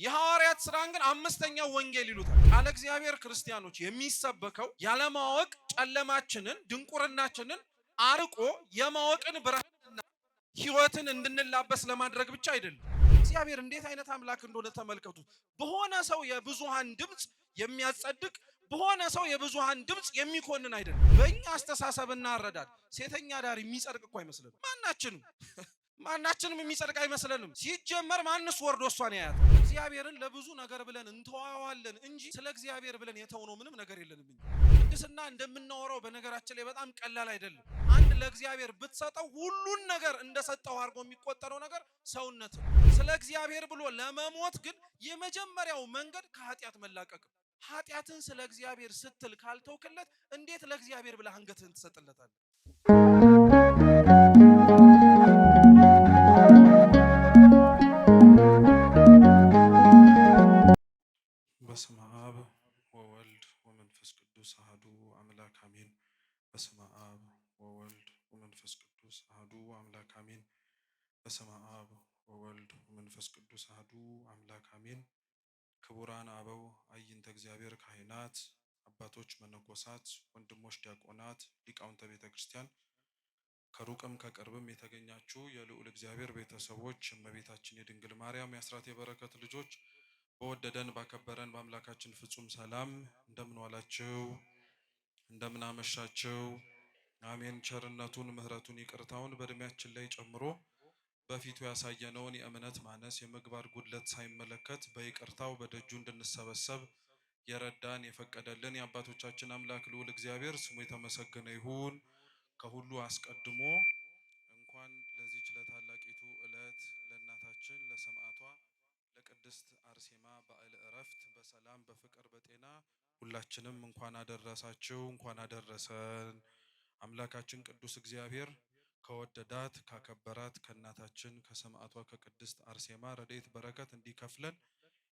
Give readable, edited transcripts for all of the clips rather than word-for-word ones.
የሐዋርያት ሥራን ግን አምስተኛው ወንጌል ይሉታል። ቃለ እግዚአብሔር ክርስቲያኖች የሚሰበከው ያለማወቅ ጨለማችንን ድንቁርናችንን አርቆ የማወቅን ብርሃንና ሕይወትን እንድንላበስ ለማድረግ ብቻ አይደለም። እግዚአብሔር እንዴት አይነት አምላክ እንደሆነ ተመልከቱ። በሆነ ሰው የብዙሃን ድምጽ የሚያጸድቅ በሆነ ሰው የብዙሃን ድምጽ የሚኮንን አይደለም። በእኛ አስተሳሰብና አረዳድ ሴተኛ ዳር የሚጸድቅ እኮ አይመስልንም። ማናችንም የሚጸድቅ አይመስለንም። ሲጀመር ማንስ ወርዶ እሷን ያያት? እግዚአብሔርን ለብዙ ነገር ብለን እንተዋዋለን እንጂ ስለ እግዚአብሔር ብለን የተውነው ምንም ነገር የለንም። ቅድስና እንደምናወራው በነገራችን ላይ በጣም ቀላል አይደለም። አንድ ለእግዚአብሔር ብትሰጠው ሁሉን ነገር እንደሰጠው አድርጎ የሚቆጠረው ነገር ሰውነት። ስለ እግዚአብሔር ብሎ ለመሞት ግን የመጀመሪያው መንገድ ከኃጢአት መላቀቅ። ኃጢአትን ስለ እግዚአብሔር ስትል ካልተውክለት እንዴት ለእግዚአብሔር ብለህ አንገትህን ትሰጥለታለህ? በስመ አብ ወወልድ ወመንፈስ ቅዱስ አሐዱ አምላክ አሜን። በስመ አብ ወወልድ ወመንፈስ ቅዱስ አሐዱ አምላክ አሜን። በስመ አብ ወወልድ ወመንፈስ ቅዱስ አሐዱ አምላክ አሜን። ክቡራን አበው አይንተ እግዚአብሔር ካህናት፣ አባቶች መነኮሳት፣ ወንድሞች ዲያቆናት፣ ሊቃውንተ ቤተ ክርስቲያን፣ ከሩቅም ከቅርብም የተገኛችሁ የልዑል እግዚአብሔር ቤተሰቦች፣ እመቤታችን የድንግል ማርያም የአስራት የበረከት ልጆች በወደደን ባከበረን በአምላካችን ፍጹም ሰላም እንደምን ዋላችሁ? እንደምን አመሻችሁ? አሜን። ቸርነቱን ምሕረቱን ይቅርታውን በእድሜያችን ላይ ጨምሮ በፊቱ ያሳየነውን የእምነት ማነስ የምግባር ጉድለት ሳይመለከት በይቅርታው በደጁ እንድንሰበሰብ የረዳን የፈቀደልን የአባቶቻችን አምላክ ልዑል እግዚአብሔር ስሙ የተመሰገነ ይሁን። ከሁሉ አስቀድሞ እንኳን ለዚች ለታላቂቱ ዕለት ለእናታችን ለሰማዕቷ ለቅድስት አርሴማ በዓለ ዕረፍት በሰላም በፍቅር በጤና ሁላችንም እንኳን አደረሳችሁ፣ እንኳን አደረሰን። አምላካችን ቅዱስ እግዚአብሔር ከወደዳት ካከበራት ከእናታችን ከሰማዕቷ ከቅድስት አርሴማ ረድኤት በረከት እንዲከፍለን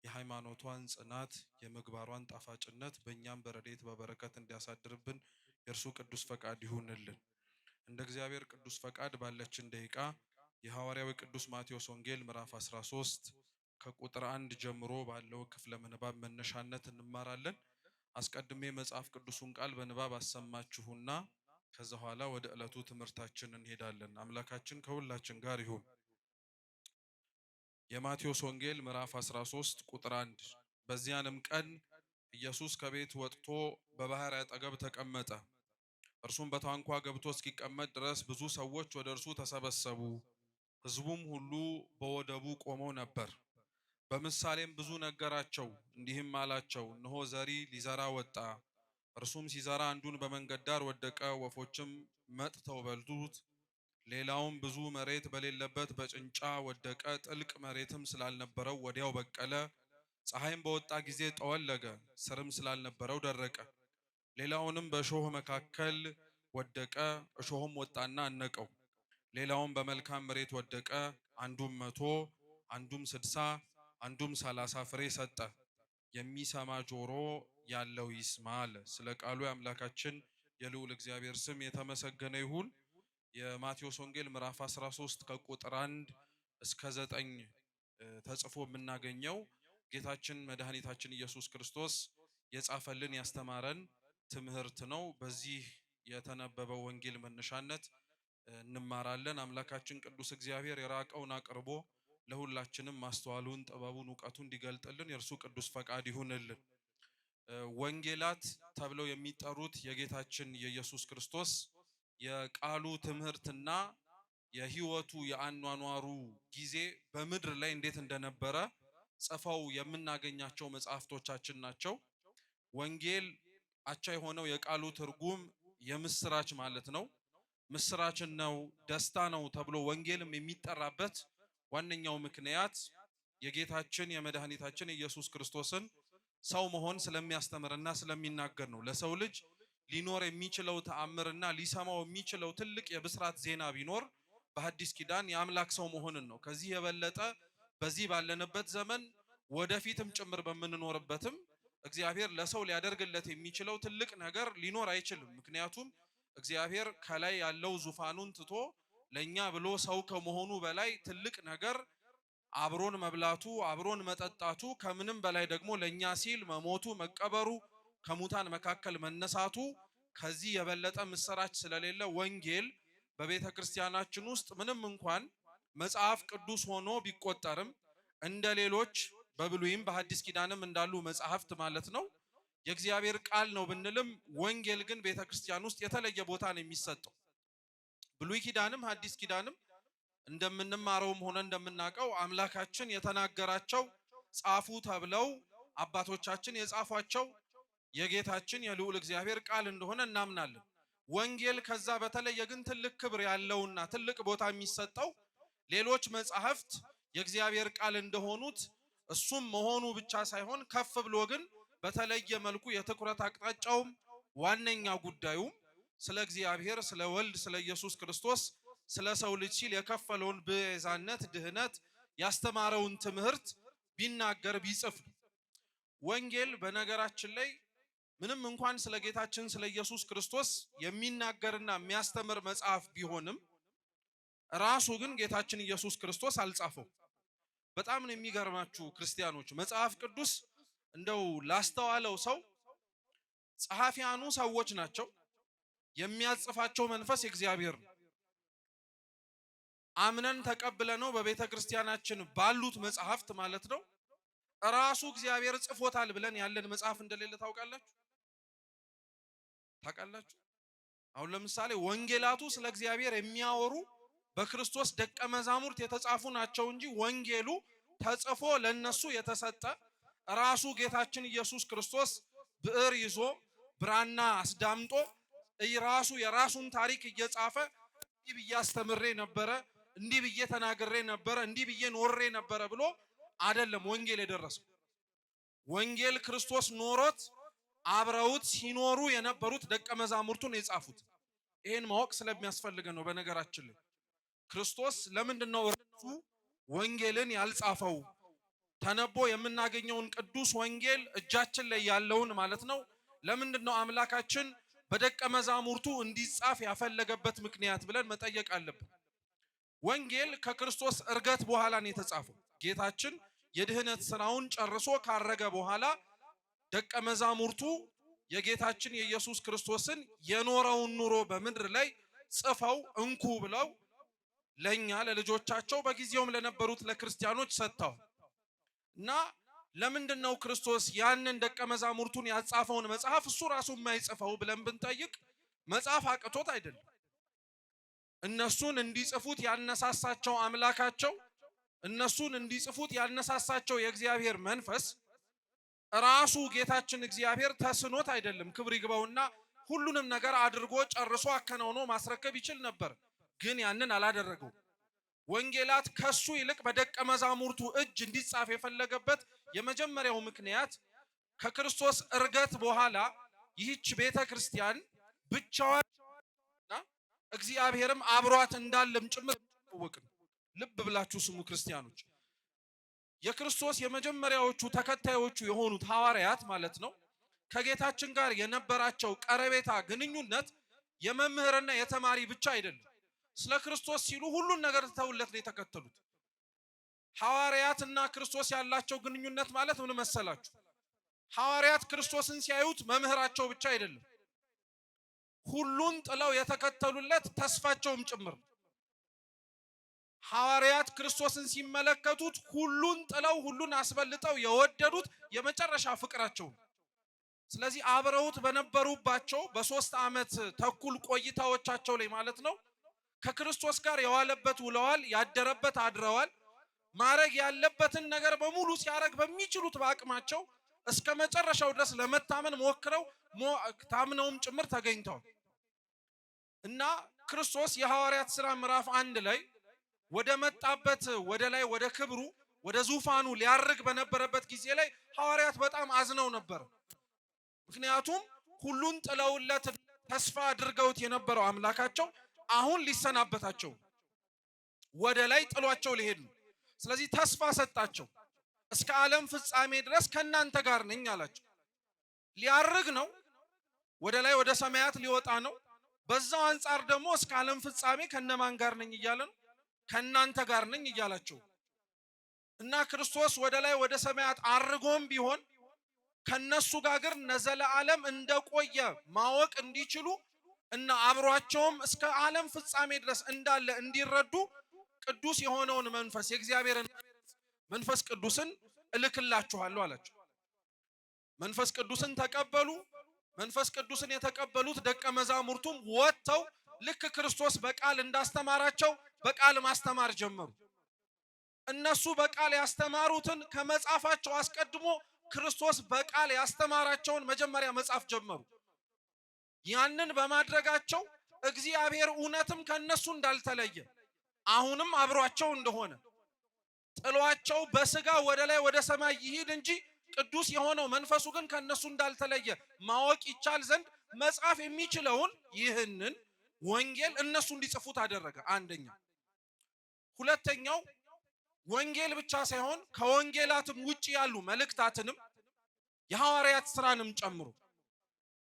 የሃይማኖቷን ጽናት የምግባሯን ጣፋጭነት በእኛም በረድኤት በበረከት እንዲያሳድርብን የእርሱ ቅዱስ ፈቃድ ይሁንልን። እንደ እግዚአብሔር ቅዱስ ፈቃድ ባለችን ደቂቃ የሐዋርያው ቅዱስ ማቴዎስ ወንጌል ምዕራፍ 13 ከቁጥር 1 ጀምሮ ባለው ክፍለ ምንባብ መነሻነት እንማራለን። አስቀድሜ መጽሐፍ ቅዱሱን ቃል በንባብ አሰማችሁና ከዛ በኋላ ወደ ዕለቱ ትምህርታችን እንሄዳለን። አምላካችን ከሁላችን ጋር ይሁን። የማቴዎስ ወንጌል ምዕራፍ 13 ቁጥር 1 በዚያንም ቀን ኢየሱስ ከቤት ወጥቶ በባህር አጠገብ ተቀመጠ። እርሱም በታንኳ ገብቶ እስኪቀመጥ ድረስ ብዙ ሰዎች ወደ እርሱ ተሰበሰቡ። ሕዝቡም ሁሉ በወደቡ ቆመው ነበር። በምሳሌም ብዙ ነገራቸው፣ እንዲህም አላቸው፣ እነሆ ዘሪ ሊዘራ ወጣ። እርሱም ሲዘራ አንዱን በመንገድ ዳር ወደቀ፣ ወፎችም መጥተው በልቱት። ሌላውም ብዙ መሬት በሌለበት በጭንጫ ወደቀ፣ ጥልቅ መሬትም ስላልነበረው ወዲያው በቀለ። ፀሐይም በወጣ ጊዜ ጠወለገ፣ ስርም ስላልነበረው ደረቀ። ሌላውንም በእሾህ መካከል ወደቀ፣ እሾህም ወጣና አነቀው። ሌላውም በመልካም መሬት ወደቀ፣ አንዱም 100 አንዱም 60 አንዱም 30 ፍሬ ሰጠ። የሚሰማ ጆሮ ያለው ይስማ አለ። ስለ ቃሉ የአምላካችን የልዑል እግዚአብሔር ስም የተመሰገነ ይሁን። የማቴዎስ ወንጌል ምዕራፍ 13 ከቁጥር 1 እስከ 9 ተጽፎ የምናገኘው ጌታችን መድኃኒታችን ኢየሱስ ክርስቶስ የጻፈልን ያስተማረን ትምህርት ነው። በዚህ የተነበበው ወንጌል መነሻነት እንማራለን። አምላካችን ቅዱስ እግዚአብሔር የራቀውን አቅርቦ ለሁላችንም ማስተዋሉን ጥበቡን ዕውቀቱን እንዲገልጥልን የእርሱ ቅዱስ ፈቃድ ይሁንልን። ወንጌላት ተብለው የሚጠሩት የጌታችን የኢየሱስ ክርስቶስ የቃሉ ትምህርትና የሕይወቱ የአኗኗሩ ጊዜ በምድር ላይ እንዴት እንደነበረ ጽፈው የምናገኛቸው መጽሐፍቶቻችን ናቸው። ወንጌል አቻ የሆነው የቃሉ ትርጉም የምስራች ማለት ነው። ምስራችን ነው፣ ደስታ ነው ተብሎ ወንጌልም የሚጠራበት ዋነኛው ምክንያት የጌታችን የመድኃኒታችን ኢየሱስ ክርስቶስን ሰው መሆን ስለሚያስተምርና ስለሚናገር ነው። ለሰው ልጅ ሊኖር የሚችለው ተአምርና ሊሰማው የሚችለው ትልቅ የብስራት ዜና ቢኖር በሐዲስ ኪዳን የአምላክ ሰው መሆንን ነው። ከዚህ የበለጠ በዚህ ባለንበት ዘመን ወደፊትም ጭምር በምንኖርበትም እግዚአብሔር ለሰው ሊያደርግለት የሚችለው ትልቅ ነገር ሊኖር አይችልም። ምክንያቱም እግዚአብሔር ከላይ ያለው ዙፋኑን ትቶ ለኛ ብሎ ሰው ከመሆኑ በላይ ትልቅ ነገር አብሮን መብላቱ አብሮን መጠጣቱ ከምንም በላይ ደግሞ ለኛ ሲል መሞቱ መቀበሩ ከሙታን መካከል መነሳቱ ከዚህ የበለጠ ምስራች ስለሌለ ወንጌል በቤተ ክርስቲያናችን ውስጥ ምንም እንኳን መጽሐፍ ቅዱስ ሆኖ ቢቆጠርም እንደ ሌሎች በብሉይም በሐዲስ ኪዳንም እንዳሉ መጽሐፍት ማለት ነው የእግዚአብሔር ቃል ነው ብንልም ወንጌል ግን ቤተ ክርስቲያን ውስጥ የተለየ ቦታ ነው የሚሰጠው። ብሉይ ኪዳንም ሐዲስ ኪዳንም እንደምንማረውም ሆነ እንደምናውቀው አምላካችን የተናገራቸው ጻፉ ተብለው አባቶቻችን የጻፏቸው የጌታችን የልዑል እግዚአብሔር ቃል እንደሆነ እናምናለን። ወንጌል ከዛ በተለየ ግን ትልቅ ክብር ያለውና ትልቅ ቦታ የሚሰጠው ሌሎች መጽሐፍት የእግዚአብሔር ቃል እንደሆኑት እሱም መሆኑ ብቻ ሳይሆን ከፍ ብሎ ግን በተለየ መልኩ የትኩረት አቅጣጫውም ዋነኛ ጉዳዩም ስለ እግዚአብሔር ስለ ወልድ ስለ ኢየሱስ ክርስቶስ ስለ ሰው ልጅ ሲል የከፈለውን ቤዛነት ድህነት ያስተማረውን ትምህርት ቢናገር ቢጽፍ። ወንጌል በነገራችን ላይ ምንም እንኳን ስለ ጌታችን ስለ ኢየሱስ ክርስቶስ የሚናገርና የሚያስተምር መጽሐፍ ቢሆንም ራሱ ግን ጌታችን ኢየሱስ ክርስቶስ አልጻፈው። በጣም ነው የሚገርማችሁ ክርስቲያኖች፣ መጽሐፍ ቅዱስ እንደው ላስተዋለው ሰው ጸሐፊያኑ ሰዎች ናቸው፣ የሚያጽፋቸው መንፈስ የእግዚአብሔር ነው። አምነን ተቀብለነው በቤተ ክርስቲያናችን ባሉት መጽሐፍት ማለት ነው ራሱ እግዚአብሔር ጽፎታል ብለን ያለን መጽሐፍ እንደሌለ ታውቃላችሁ? አሁን ለምሳሌ ወንጌላቱ ስለ እግዚአብሔር የሚያወሩ በክርስቶስ ደቀ መዛሙርት የተጻፉ ናቸው እንጂ ወንጌሉ ተጽፎ ለነሱ የተሰጠ ራሱ ጌታችን ኢየሱስ ክርስቶስ ብዕር ይዞ ብራና አስዳምጦ ራሱ የራሱን ታሪክ እየጻፈ እንዲህ ብዬ አስተምሬ ነበረ፣ እንዲህ ብዬ ተናግሬ ነበረ፣ እንዲህ ብዬ ኖሬ ነበረ ብሎ አይደለም ወንጌል የደረሰው። ወንጌል ክርስቶስ ኖሮት አብረውት ሲኖሩ የነበሩት ደቀ መዛሙርቱን የጻፉት። ይሄን ማወቅ ስለሚያስፈልገን ነው። በነገራችን ላይ ክርስቶስ ለምንድነው እርሱ ወንጌልን ያልጻፈው? ተነቦ የምናገኘውን ቅዱስ ወንጌል እጃችን ላይ ያለውን ማለት ነው ለምንድነው አምላካችን በደቀ መዛሙርቱ እንዲጻፍ ያፈለገበት ምክንያት ብለን መጠየቅ አለብን። ወንጌል ከክርስቶስ እርገት በኋላ ነው የተጻፈው። ጌታችን የድህነት ስራውን ጨርሶ ካረገ በኋላ ደቀ መዛሙርቱ የጌታችን የኢየሱስ ክርስቶስን የኖረውን ኑሮ በምድር ላይ ጽፈው እንኩ ብለው ለኛ ለልጆቻቸው በጊዜውም ለነበሩት ለክርስቲያኖች ሰጥተው እና ለምንድነው ክርስቶስ ያንን ደቀ መዛሙርቱን ያጻፈውን መጽሐፍ እሱ ራሱ የማይጽፈው ብለን ብንጠይቅ መጽሐፍ አቅቶት አይደለም። እነሱን እንዲጽፉት ያነሳሳቸው አምላካቸው፣ እነሱን እንዲጽፉት ያነሳሳቸው የእግዚአብሔር መንፈስ ራሱ ጌታችን እግዚአብሔር ተስኖት አይደለም። ክብር ይግባውና ሁሉንም ነገር አድርጎ ጨርሶ አከናውኖ ማስረከብ ይችል ነበር፣ ግን ያንን አላደረገው። ወንጌላት ከሱ ይልቅ በደቀ መዛሙርቱ እጅ እንዲጻፍ የፈለገበት የመጀመሪያው ምክንያት ከክርስቶስ እርገት በኋላ ይህች ቤተ ክርስቲያን ብቻዋን እግዚአብሔርም አብሯት እንዳለም ጭምር ታወቅን። ልብ ብላችሁ ስሙ ክርስቲያኖች። የክርስቶስ የመጀመሪያዎቹ ተከታዮቹ የሆኑት ሐዋርያት ማለት ነው ከጌታችን ጋር የነበራቸው ቀረቤታ ግንኙነት የመምህርና የተማሪ ብቻ አይደለም። ስለ ክርስቶስ ሲሉ ሁሉን ነገር ተውለት ነው የተከተሉት። ሐዋርያትና ክርስቶስ ያላቸው ግንኙነት ማለት ምን መሰላችሁ? ሐዋርያት ክርስቶስን ሲያዩት መምህራቸው ብቻ አይደለም፣ ሁሉን ጥለው የተከተሉለት ተስፋቸውም ጭምር። ሐዋርያት ክርስቶስን ሲመለከቱት ሁሉን ጥለው ሁሉን አስበልጠው የወደዱት የመጨረሻ ፍቅራቸው። ስለዚህ አብረውት በነበሩባቸው በ3 ዓመት ተኩል ቆይታዎቻቸው ላይ ማለት ነው ከክርስቶስ ጋር የዋለበት ውለዋል፣ ያደረበት አድረዋል። ማረግ ያለበትን ነገር በሙሉ ሲያረግ በሚችሉት በአቅማቸው እስከ መጨረሻው ድረስ ለመታመን ሞክረው ታምነውም ጭምር ተገኝተዋል። እና ክርስቶስ የሐዋርያት ሥራ ምዕራፍ 1 ላይ ወደ መጣበት ወደ ላይ ወደ ክብሩ ወደ ዙፋኑ ሊያርግ በነበረበት ጊዜ ላይ ሐዋርያት በጣም አዝነው ነበር። ምክንያቱም ሁሉን ጥለውለት ተስፋ አድርገውት የነበረው አምላካቸው አሁን ሊሰናበታቸው ወደ ላይ ጥሏቸው ሊሄድ ነው። ስለዚህ ተስፋ ሰጣቸው። እስከ ዓለም ፍጻሜ ድረስ ከናንተ ጋር ነኝ አላቸው። ሊያርግ ነው፣ ወደ ላይ ወደ ሰማያት ሊወጣ ነው። በዛው አንጻር ደግሞ እስከ ዓለም ፍጻሜ ከነማን ጋር ነኝ እያለ ነው? ከናንተ ጋር ነኝ እያላቸው። እና ክርስቶስ ወደ ላይ ወደ ሰማያት አርጎም ቢሆን ከነሱ ጋር ለዘላለም እንደቆየ ማወቅ እንዲችሉ እና አብሯቸውም እስከ ዓለም ፍጻሜ ድረስ እንዳለ እንዲረዱ ቅዱስ የሆነውን መንፈስ የእግዚአብሔርን መንፈስ ቅዱስን እልክላችኋለሁ አላቸው። መንፈስ ቅዱስን ተቀበሉ። መንፈስ ቅዱስን የተቀበሉት ደቀ መዛሙርቱም ወጥተው ልክ ክርስቶስ በቃል እንዳስተማራቸው በቃል ማስተማር ጀመሩ። እነሱ በቃል ያስተማሩትን ከመጻፋቸው አስቀድሞ ክርስቶስ በቃል ያስተማራቸውን መጀመሪያ መጻፍ ጀመሩ። ያንን በማድረጋቸው እግዚአብሔር እውነትም ከነሱ እንዳልተለየ አሁንም አብሯቸው እንደሆነ ጥሏቸው በስጋ ወደ ላይ ወደ ሰማይ ይሂድ እንጂ ቅዱስ የሆነው መንፈሱ ግን ከነሱ እንዳልተለየ ማወቅ ይቻል ዘንድ መጻፍ የሚችለውን ይህንን ወንጌል እነሱ እንዲጽፉት አደረገ። አንደኛ። ሁለተኛው ወንጌል ብቻ ሳይሆን ከወንጌላትም ውጪ ያሉ መልእክታትንም የሐዋርያት ሥራንም ጨምሮ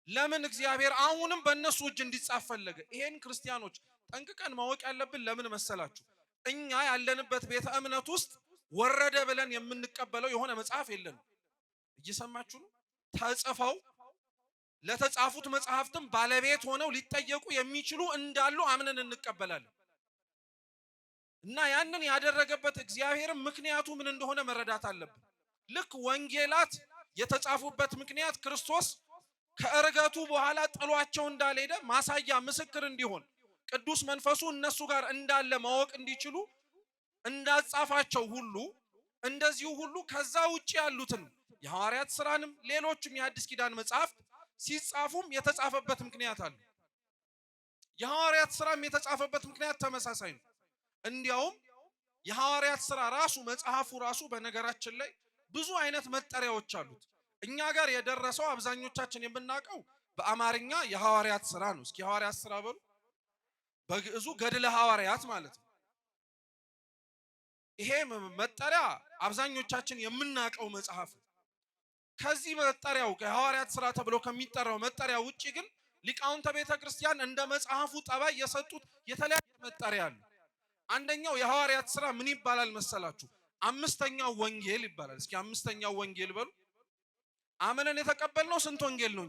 ለምን እግዚአብሔር አሁንም በእነሱ እጅ እንዲጻፍ ፈለገ? ይሄን ክርስቲያኖች ጠንቅቀን ማወቅ ያለብን ለምን መሰላችሁ? እኛ ያለንበት ቤተ እምነት ውስጥ ወረደ ብለን የምንቀበለው የሆነ መጽሐፍ የለንም። እየሰማችሁ ነው? ተጽፈው ለተጻፉት መጽሐፍትም ባለቤት ሆነው ሊጠየቁ የሚችሉ እንዳሉ አምነን እንቀበላለን። እና ያንን ያደረገበት እግዚአብሔር ምክንያቱ ምን እንደሆነ መረዳት አለብን። ልክ ወንጌላት የተጻፉበት ምክንያት ክርስቶስ ከእርገቱ በኋላ ጥሏቸው እንዳልሄደ ማሳያ ምስክር እንዲሆን ቅዱስ መንፈሱ እነሱ ጋር እንዳለ ማወቅ እንዲችሉ እንዳጻፋቸው ሁሉ እንደዚሁ ሁሉ ከዛ ውጪ ያሉትን የሐዋርያት ሥራንም ሌሎችም የአዲስ ኪዳን መጽሐፍት ሲጻፉም የተጻፈበት ምክንያት አለ። የሐዋርያት ሥራም የተጻፈበት ምክንያት ተመሳሳይ ነው። እንዲያውም የሐዋርያት ሥራ ራሱ መጽሐፉ ራሱ በነገራችን ላይ ብዙ አይነት መጠሪያዎች አሉት። እኛ ጋር የደረሰው አብዛኞቻችን የምናውቀው በአማርኛ የሐዋርያት ሥራ ነው። እስኪ የሐዋርያት ሥራ በሉ። በግዕዙ ገድለ ሐዋርያት ማለት ነው። ይሄ መጠሪያ አብዛኞቻችን የምናውቀው መጽሐፍ ነው። ከዚህ መጠሪያው የሐዋርያት ሥራ ተብሎ ከሚጠራው መጠሪያ ውጪ ግን ሊቃውንተ ቤተ ክርስቲያን እንደ መጽሐፉ ጠባይ የሰጡት የተለያየ መጠሪያ አለ። አንደኛው የሐዋርያት ሥራ ምን ይባላል መሰላችሁ? አምስተኛው ወንጌል ይባላል። እስኪ አምስተኛው ወንጌል በሉ። አምነን የተቀበልነው ስንት ወንጌል ነው?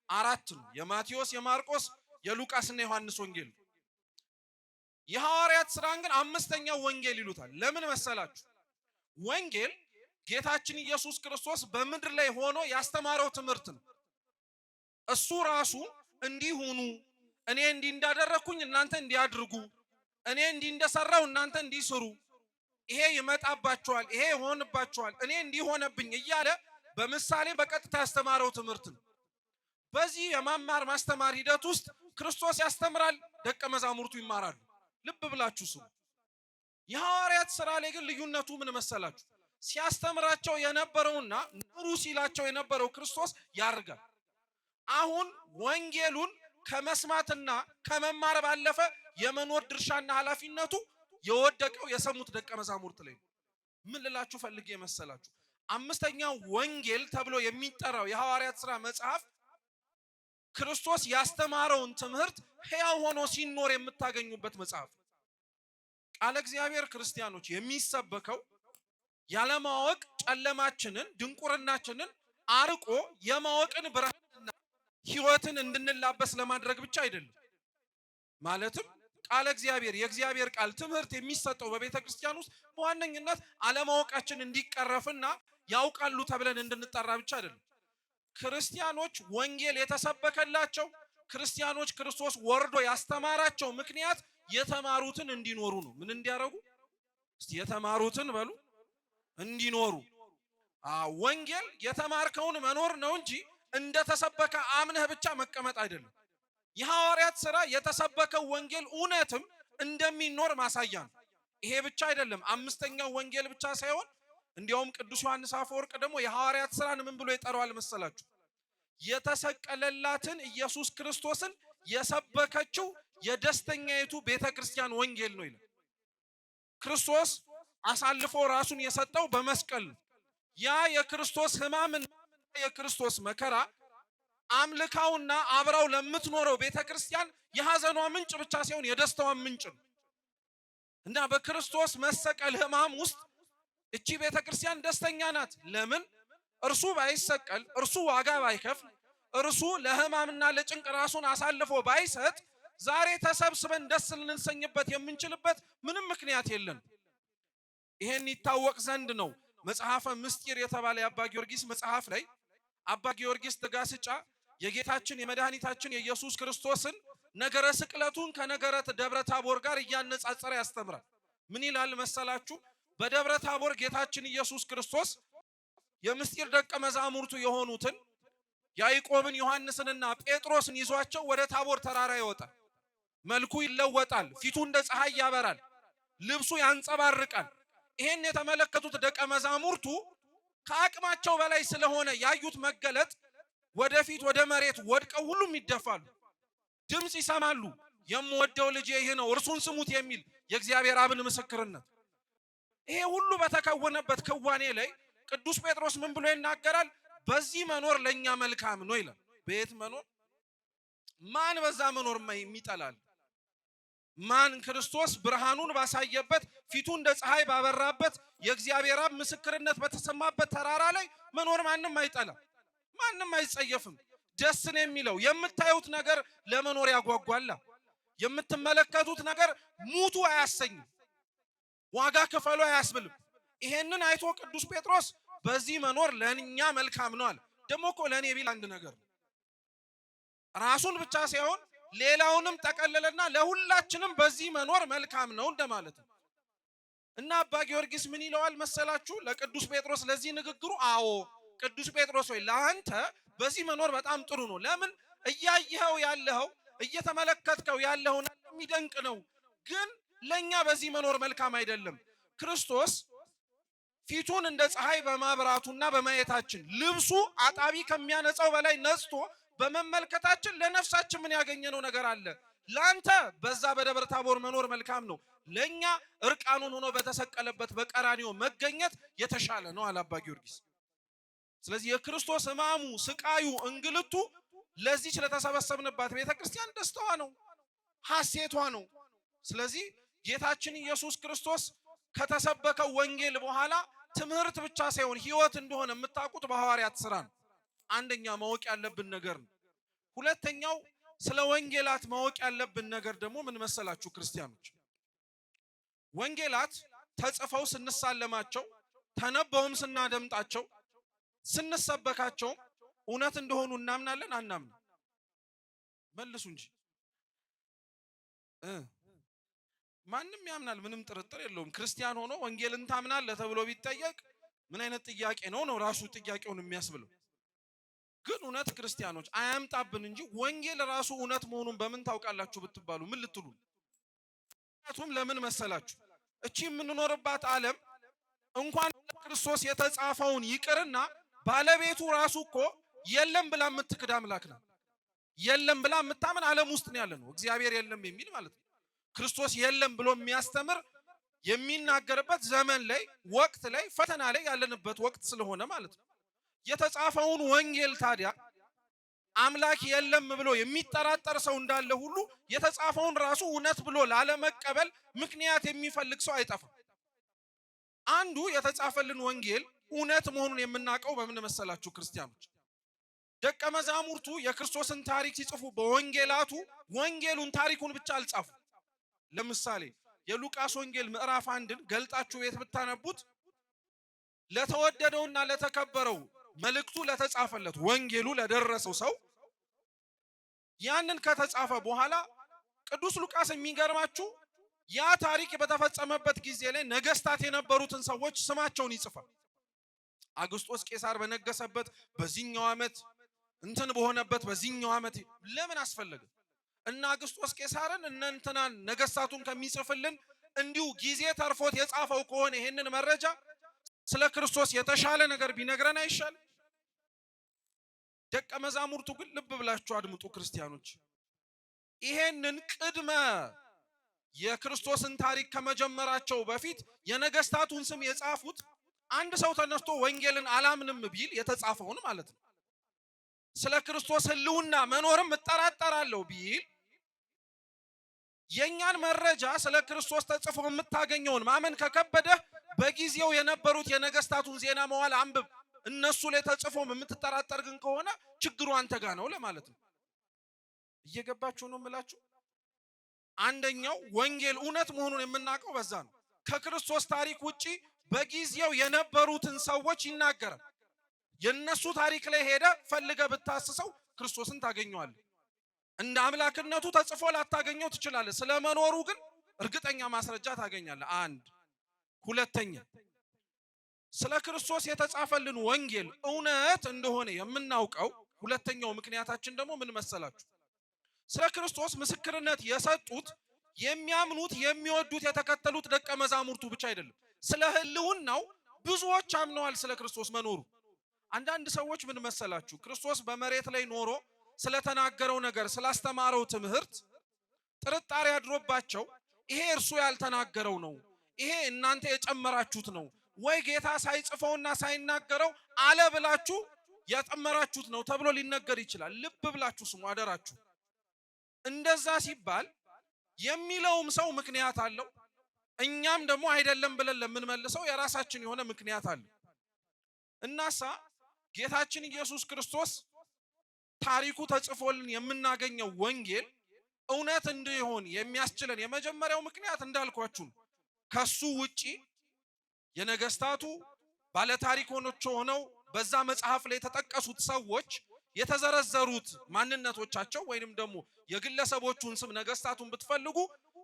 አራት ነው። የማቴዎስ፣ የማርቆስ፣ የሉቃስና የዮሐንስ ወንጌል። የሐዋርያት ሥራን ግን አምስተኛው ወንጌል ይሉታል። ለምን መሰላችሁ? ወንጌል ጌታችን ኢየሱስ ክርስቶስ በምድር ላይ ሆኖ ያስተማረው ትምህርት ነው። እሱ ራሱ እንዲህ ሁኑ፣ እኔ እንዲህ እንዳደረኩኝ እናንተ እንዲያድርጉ፣ እኔ እንዲህ እንደሰራው እናንተ እንዲስሩ፣ ይሄ ይመጣባችኋል፣ ይሄ ይሆንባችኋል፣ እኔ እንዲህ ሆነብኝ እያለ በምሳሌ በቀጥታ ያስተማረው ትምህርት ነው። በዚህ የማማር ማስተማር ሂደት ውስጥ ክርስቶስ ያስተምራል፣ ደቀ መዛሙርቱ ይማራሉ። ልብ ብላችሁ ስሙ። የሐዋርያት ሥራ ላይ ግን ልዩነቱ ምን መሰላችሁ? ሲያስተምራቸው የነበረውና ኑሩ ሲላቸው የነበረው ክርስቶስ ያርጋል። አሁን ወንጌሉን ከመስማትና ከመማር ባለፈ የመኖር ድርሻና ኃላፊነቱ የወደቀው የሰሙት ደቀ መዛሙርት ላይ ነው። ምን ልላችሁ ፈልጌ መሰላችሁ? አምስተኛው ወንጌል ተብሎ የሚጠራው የሐዋርያት ሥራ መጽሐፍ ክርስቶስ ያስተማረውን ትምህርት ሕያው ሆኖ ሲኖር የምታገኙበት መጽሐፍ። ቃለ እግዚአብሔር ክርስቲያኖች የሚሰበከው ያለማወቅ ጨለማችንን ድንቁርናችንን አርቆ የማወቅን ብርሃንና ሕይወትን እንድንላበስ ለማድረግ ብቻ አይደለም። ማለትም ቃለ እግዚአብሔር የእግዚአብሔር ቃል ትምህርት የሚሰጠው በቤተ ክርስቲያን ውስጥ በዋነኝነት አለማወቃችን እንዲቀረፍና ያውቃሉ ተብለን እንድንጠራ ብቻ አይደለም። ክርስቲያኖች ወንጌል የተሰበከላቸው ክርስቲያኖች ክርስቶስ ወርዶ ያስተማራቸው ምክንያት የተማሩትን እንዲኖሩ ነው። ምን እንዲያረጉ? እስቲ የተማሩትን በሉ እንዲኖሩ። ወንጌል የተማርከውን መኖር ነው እንጂ እንደተሰበከ አምነህ ብቻ መቀመጥ አይደለም። የሐዋርያት ሥራ የተሰበከው ወንጌል እውነትም እንደሚኖር ማሳያ ነው። ይሄ ብቻ አይደለም። አምስተኛው ወንጌል ብቻ ሳይሆን እንዲያውም ቅዱስ ዮሐንስ አፈወርቅ ደግሞ የሐዋርያት ሥራን ምን ብሎ ይጠራዋል መሰላችሁ? የተሰቀለላትን ኢየሱስ ክርስቶስን የሰበከችው የደስተኛይቱ ቤተ ክርስቲያን ወንጌል ነው ይላል። ክርስቶስ አሳልፎ ራሱን የሰጠው በመስቀል ነው። ያ የክርስቶስ ሕማምን የክርስቶስ መከራ አምልካውና አብራው ለምትኖረው ቤተ ክርስቲያን የሐዘኗ ምንጭ ብቻ ሳይሆን የደስታዋ ምንጭ ነው። እና በክርስቶስ መሰቀል ሕማም ውስጥ እቺ ቤተክርስቲያን ደስተኛ ናት። ለምን? እርሱ ባይሰቀል፣ እርሱ ዋጋ ባይከፍል፣ እርሱ ለሕማምና ለጭንቅ ራሱን አሳልፎ ባይሰጥ ዛሬ ተሰብስበን ደስ ልንሰኝበት የምንችልበት ምንም ምክንያት የለም። ይሄን ይታወቅ ዘንድ ነው መጽሐፈ ምስጢር የተባለ የአባ ጊዮርጊስ መጽሐፍ ላይ አባ ጊዮርጊስ ዘጋስጫ የጌታችን የመድኃኒታችን የኢየሱስ ክርስቶስን ነገረ ስቅለቱን ከነገረ ደብረ ታቦር ጋር እያነጻጸረ ያስተምራል። ምን ይላል መሰላችሁ? በደብረ ታቦር ጌታችን ኢየሱስ ክርስቶስ የምስጢር ደቀ መዛሙርቱ የሆኑትን ያዕቆብን ዮሐንስንና ጴጥሮስን ይዟቸው ወደ ታቦር ተራራ ይወጣል። መልኩ ይለወጣል፣ ፊቱ እንደ ፀሐይ ያበራል፣ ልብሱ ያንጸባርቃል። ይሄን የተመለከቱት ደቀ መዛሙርቱ ከአቅማቸው በላይ ስለሆነ ያዩት መገለጥ ወደፊት ወደ መሬት ወድቀው ሁሉም ይደፋሉ። ድምጽ ይሰማሉ፣ የምወደው ልጄ ይህ ነው እርሱን ስሙት የሚል የእግዚአብሔር አብን ምስክርነት። ይሄ ሁሉ በተከወነበት ክዋኔ ላይ ቅዱስ ጴጥሮስ ምን ብሎ ይናገራል? በዚህ መኖር ለኛ መልካም ነው ይላል። በየት መኖር? ማን በዛ መኖር የሚጠላል? ማን ክርስቶስ ብርሃኑን ባሳየበት ፊቱ እንደ ፀሐይ ባበራበት የእግዚአብሔር አብ ምስክርነት በተሰማበት ተራራ ላይ መኖር ማንም አይጠላም፣ ማንም አይጸየፍም። ደስን የሚለው የምታዩት ነገር ለመኖር ያጓጓላ። የምትመለከቱት ነገር ሙቱ አያሰኝም፣ ዋጋ ክፈሉ አያስብልም። ይሄንን አይቶ ቅዱስ ጴጥሮስ በዚህ መኖር ለኛ መልካም ነው አለ። ደግሞ እኮ ለኔ ቢል አንድ ነገር ራሱን ብቻ ሳይሆን ሌላውንም ጠቀለለና ለሁላችንም በዚህ መኖር መልካም ነው እንደማለት ነው። እና አባ ጊዮርጊስ ምን ይለዋል መሰላችሁ ለቅዱስ ጴጥሮስ ለዚህ ንግግሩ? አዎ ቅዱስ ጴጥሮስ ሆይ ለአንተ በዚህ መኖር በጣም ጥሩ ነው። ለምን? እያየኸው ያለኸው እየተመለከትከው ያለኸው የሚደንቅ ነው፣ ግን ለኛ በዚህ መኖር መልካም አይደለም። ክርስቶስ ፊቱን እንደ ፀሐይ በማብራቱና በማየታችን ልብሱ አጣቢ ከሚያነጻው በላይ ነጽቶ በመመልከታችን ለነፍሳችን ምን ያገኘነው ነገር አለ? ላንተ በዛ በደብረ ታቦር መኖር መልካም ነው፣ ለኛ እርቃኑን ሆኖ በተሰቀለበት በቀራንዮ መገኘት የተሻለ ነው አለ አባ ጊዮርጊስ። ስለዚህ የክርስቶስ ሕማሙ፣ ስቃዩ፣ እንግልቱ ለዚህ ስለተሰበሰብንባት ቤተክርስቲያን ደስታዋ ነው፣ ሐሴቷ ነው። ስለዚህ ጌታችን ኢየሱስ ክርስቶስ ከተሰበከው ወንጌል በኋላ ትምህርት ብቻ ሳይሆን ሕይወት እንደሆነ የምታውቁት በሐዋርያት ሥራ ነው። አንደኛ ማወቅ ያለብን ነገር ነው። ሁለተኛው ስለ ወንጌላት ማወቅ ያለብን ነገር ደግሞ ምን መሰላችሁ ክርስቲያኖች? ወንጌላት ተጽፈው ስንሳለማቸው፣ ተነበውም ስናደምጣቸው፣ ስንሰበካቸው እውነት እንደሆኑ እናምናለን አናምንም? መልሱ እንጂ ማንም ያምናል፣ ምንም ጥርጥር የለውም። ክርስቲያን ሆኖ ወንጌልን ታምናለህ ተብሎ ቢጠየቅ ምን አይነት ጥያቄ ነው ራሱ ጥያቄውን የሚያስብለው። ግን እውነት ክርስቲያኖች አያምጣብን እንጂ ወንጌል ራሱ እውነት መሆኑን በምን ታውቃላችሁ ብትባሉ ምን ልትሉ? ምክንያቱም ለምን መሰላችሁ? እቺ የምንኖርባት ዓለም እንኳን ክርስቶስ የተጻፈውን ይቅርና ባለቤቱ ራሱ እኮ የለም ብላ የምትክድ አምላክ ነው። የለም ብላ የምታምን ዓለም ውስጥ ነው ያለ ነው። እግዚአብሔር የለም የሚል ማለት ነው። ክርስቶስ የለም ብሎ የሚያስተምር የሚናገርበት ዘመን ላይ ወቅት ላይ ፈተና ላይ ያለንበት ወቅት ስለሆነ ማለት ነው። የተጻፈውን ወንጌል ታዲያ አምላክ የለም ብሎ የሚጠራጠር ሰው እንዳለ ሁሉ የተጻፈውን ራሱ እውነት ብሎ ላለመቀበል ምክንያት የሚፈልግ ሰው አይጠፋም። አንዱ የተጻፈልን ወንጌል እውነት መሆኑን የምናውቀው በምን መሰላችሁ ክርስቲያኖች? ደቀ መዛሙርቱ የክርስቶስን ታሪክ ሲጽፉ በወንጌላቱ ወንጌሉን ታሪኩን ብቻ አልጻፉ። ለምሳሌ የሉቃስ ወንጌል ምዕራፍ 1ን ገልጣችሁ ቤት ብታነቡት ለተወደደውና ለተከበረው መልእክቱ ለተጻፈለት ወንጌሉ ለደረሰው ሰው ያንን ከተጻፈ በኋላ ቅዱስ ሉቃስ የሚገርማችሁ ያ ታሪክ በተፈጸመበት ጊዜ ላይ ነገስታት የነበሩትን ሰዎች ስማቸውን ይጽፋል። አግስጦስ ቄሳር በነገሰበት በዚህኛው ዓመት እንትን በሆነበት በዚህኛው ዓመት ለምን አስፈለገ? እና አግስጦስ ቄሳርን እንንተናን ነገስታቱን ከሚጽፍልን እንዲሁ ጊዜ ተርፎት የጻፈው ከሆነ ይሄንን መረጃ ስለ ክርስቶስ የተሻለ ነገር ቢነግረን አይሻል? ደቀ መዛሙርቱ ግን ልብ ብላችሁ አድምጡ ክርስቲያኖች፣ ይሄንን ቅድመ የክርስቶስን ታሪክ ከመጀመራቸው በፊት የነገስታቱን ስም የጻፉት አንድ ሰው ተነስቶ ወንጌልን አላምንም ቢል የተጻፈውን ማለት ነው፣ ስለ ክርስቶስ ሕልውና መኖርም እጠራጠራለሁ ቢል የኛን መረጃ ስለ ክርስቶስ ተጽፎ የምታገኘውን ማመን ከከበደህ በጊዜው የነበሩት የነገስታቱን ዜና መዋዕል አንብብ። እነሱ ላይ ተጽፎም የምትጠራጠር ግን ከሆነ ችግሩ አንተ ጋር ነው ለማለት ነው። እየገባችሁ ነው የምላችሁ? አንደኛው ወንጌል እውነት መሆኑን የምናውቀው በዛ ነው። ከክርስቶስ ታሪክ ውጪ በጊዜው የነበሩትን ሰዎች ይናገራል። የነሱ ታሪክ ላይ ሄደ ፈልገ ብታስሰው ክርስቶስን ታገኘዋለህ። እንደ አምላክነቱ ተጽፎ ላታገኘው ትችላለህ። ስለመኖሩ ግን እርግጠኛ ማስረጃ ታገኛለህ። አንድ ሁለተኛ ስለ ክርስቶስ የተጻፈልን ወንጌል እውነት እንደሆነ የምናውቀው ሁለተኛው ምክንያታችን ደግሞ ምን መሰላችሁ? ስለ ክርስቶስ ምስክርነት የሰጡት የሚያምኑት የሚወዱት የተከተሉት ደቀ መዛሙርቱ ብቻ አይደለም። ስለ ሕልውናው ብዙዎች አምነዋል ስለ ክርስቶስ መኖሩ። አንዳንድ ሰዎች ምን መሰላችሁ? ክርስቶስ በመሬት ላይ ኖሮ ስለተናገረው ነገር ስላስተማረው ትምህርት ጥርጣሬ አድሮባቸው ይሄ እርሱ ያልተናገረው ነው፣ ይሄ እናንተ የጨመራችሁት ነው፣ ወይ ጌታ ሳይጽፈውና ሳይናገረው አለ ብላችሁ ያጨመራችሁት ነው ተብሎ ሊነገር ይችላል። ልብ ብላችሁ ስሙ አደራችሁ። እንደዛ ሲባል የሚለውም ሰው ምክንያት አለው፣ እኛም ደግሞ አይደለም ብለን ለምንመልሰው የራሳችን የሆነ ምክንያት አለ። እናሳ ጌታችን ኢየሱስ ክርስቶስ ታሪኩ ተጽፎልን የምናገኘው ወንጌል እውነት እንዲሆን የሚያስችለን የመጀመሪያው ምክንያት እንዳልኳችሁ ነው። ከሱ ውጪ የነገስታቱ ባለታሪኮች ሆነው በዛ መጽሐፍ ላይ የተጠቀሱት ሰዎች የተዘረዘሩት ማንነቶቻቸው ወይንም ደግሞ የግለሰቦቹን ስም ነገስታቱን ብትፈልጉ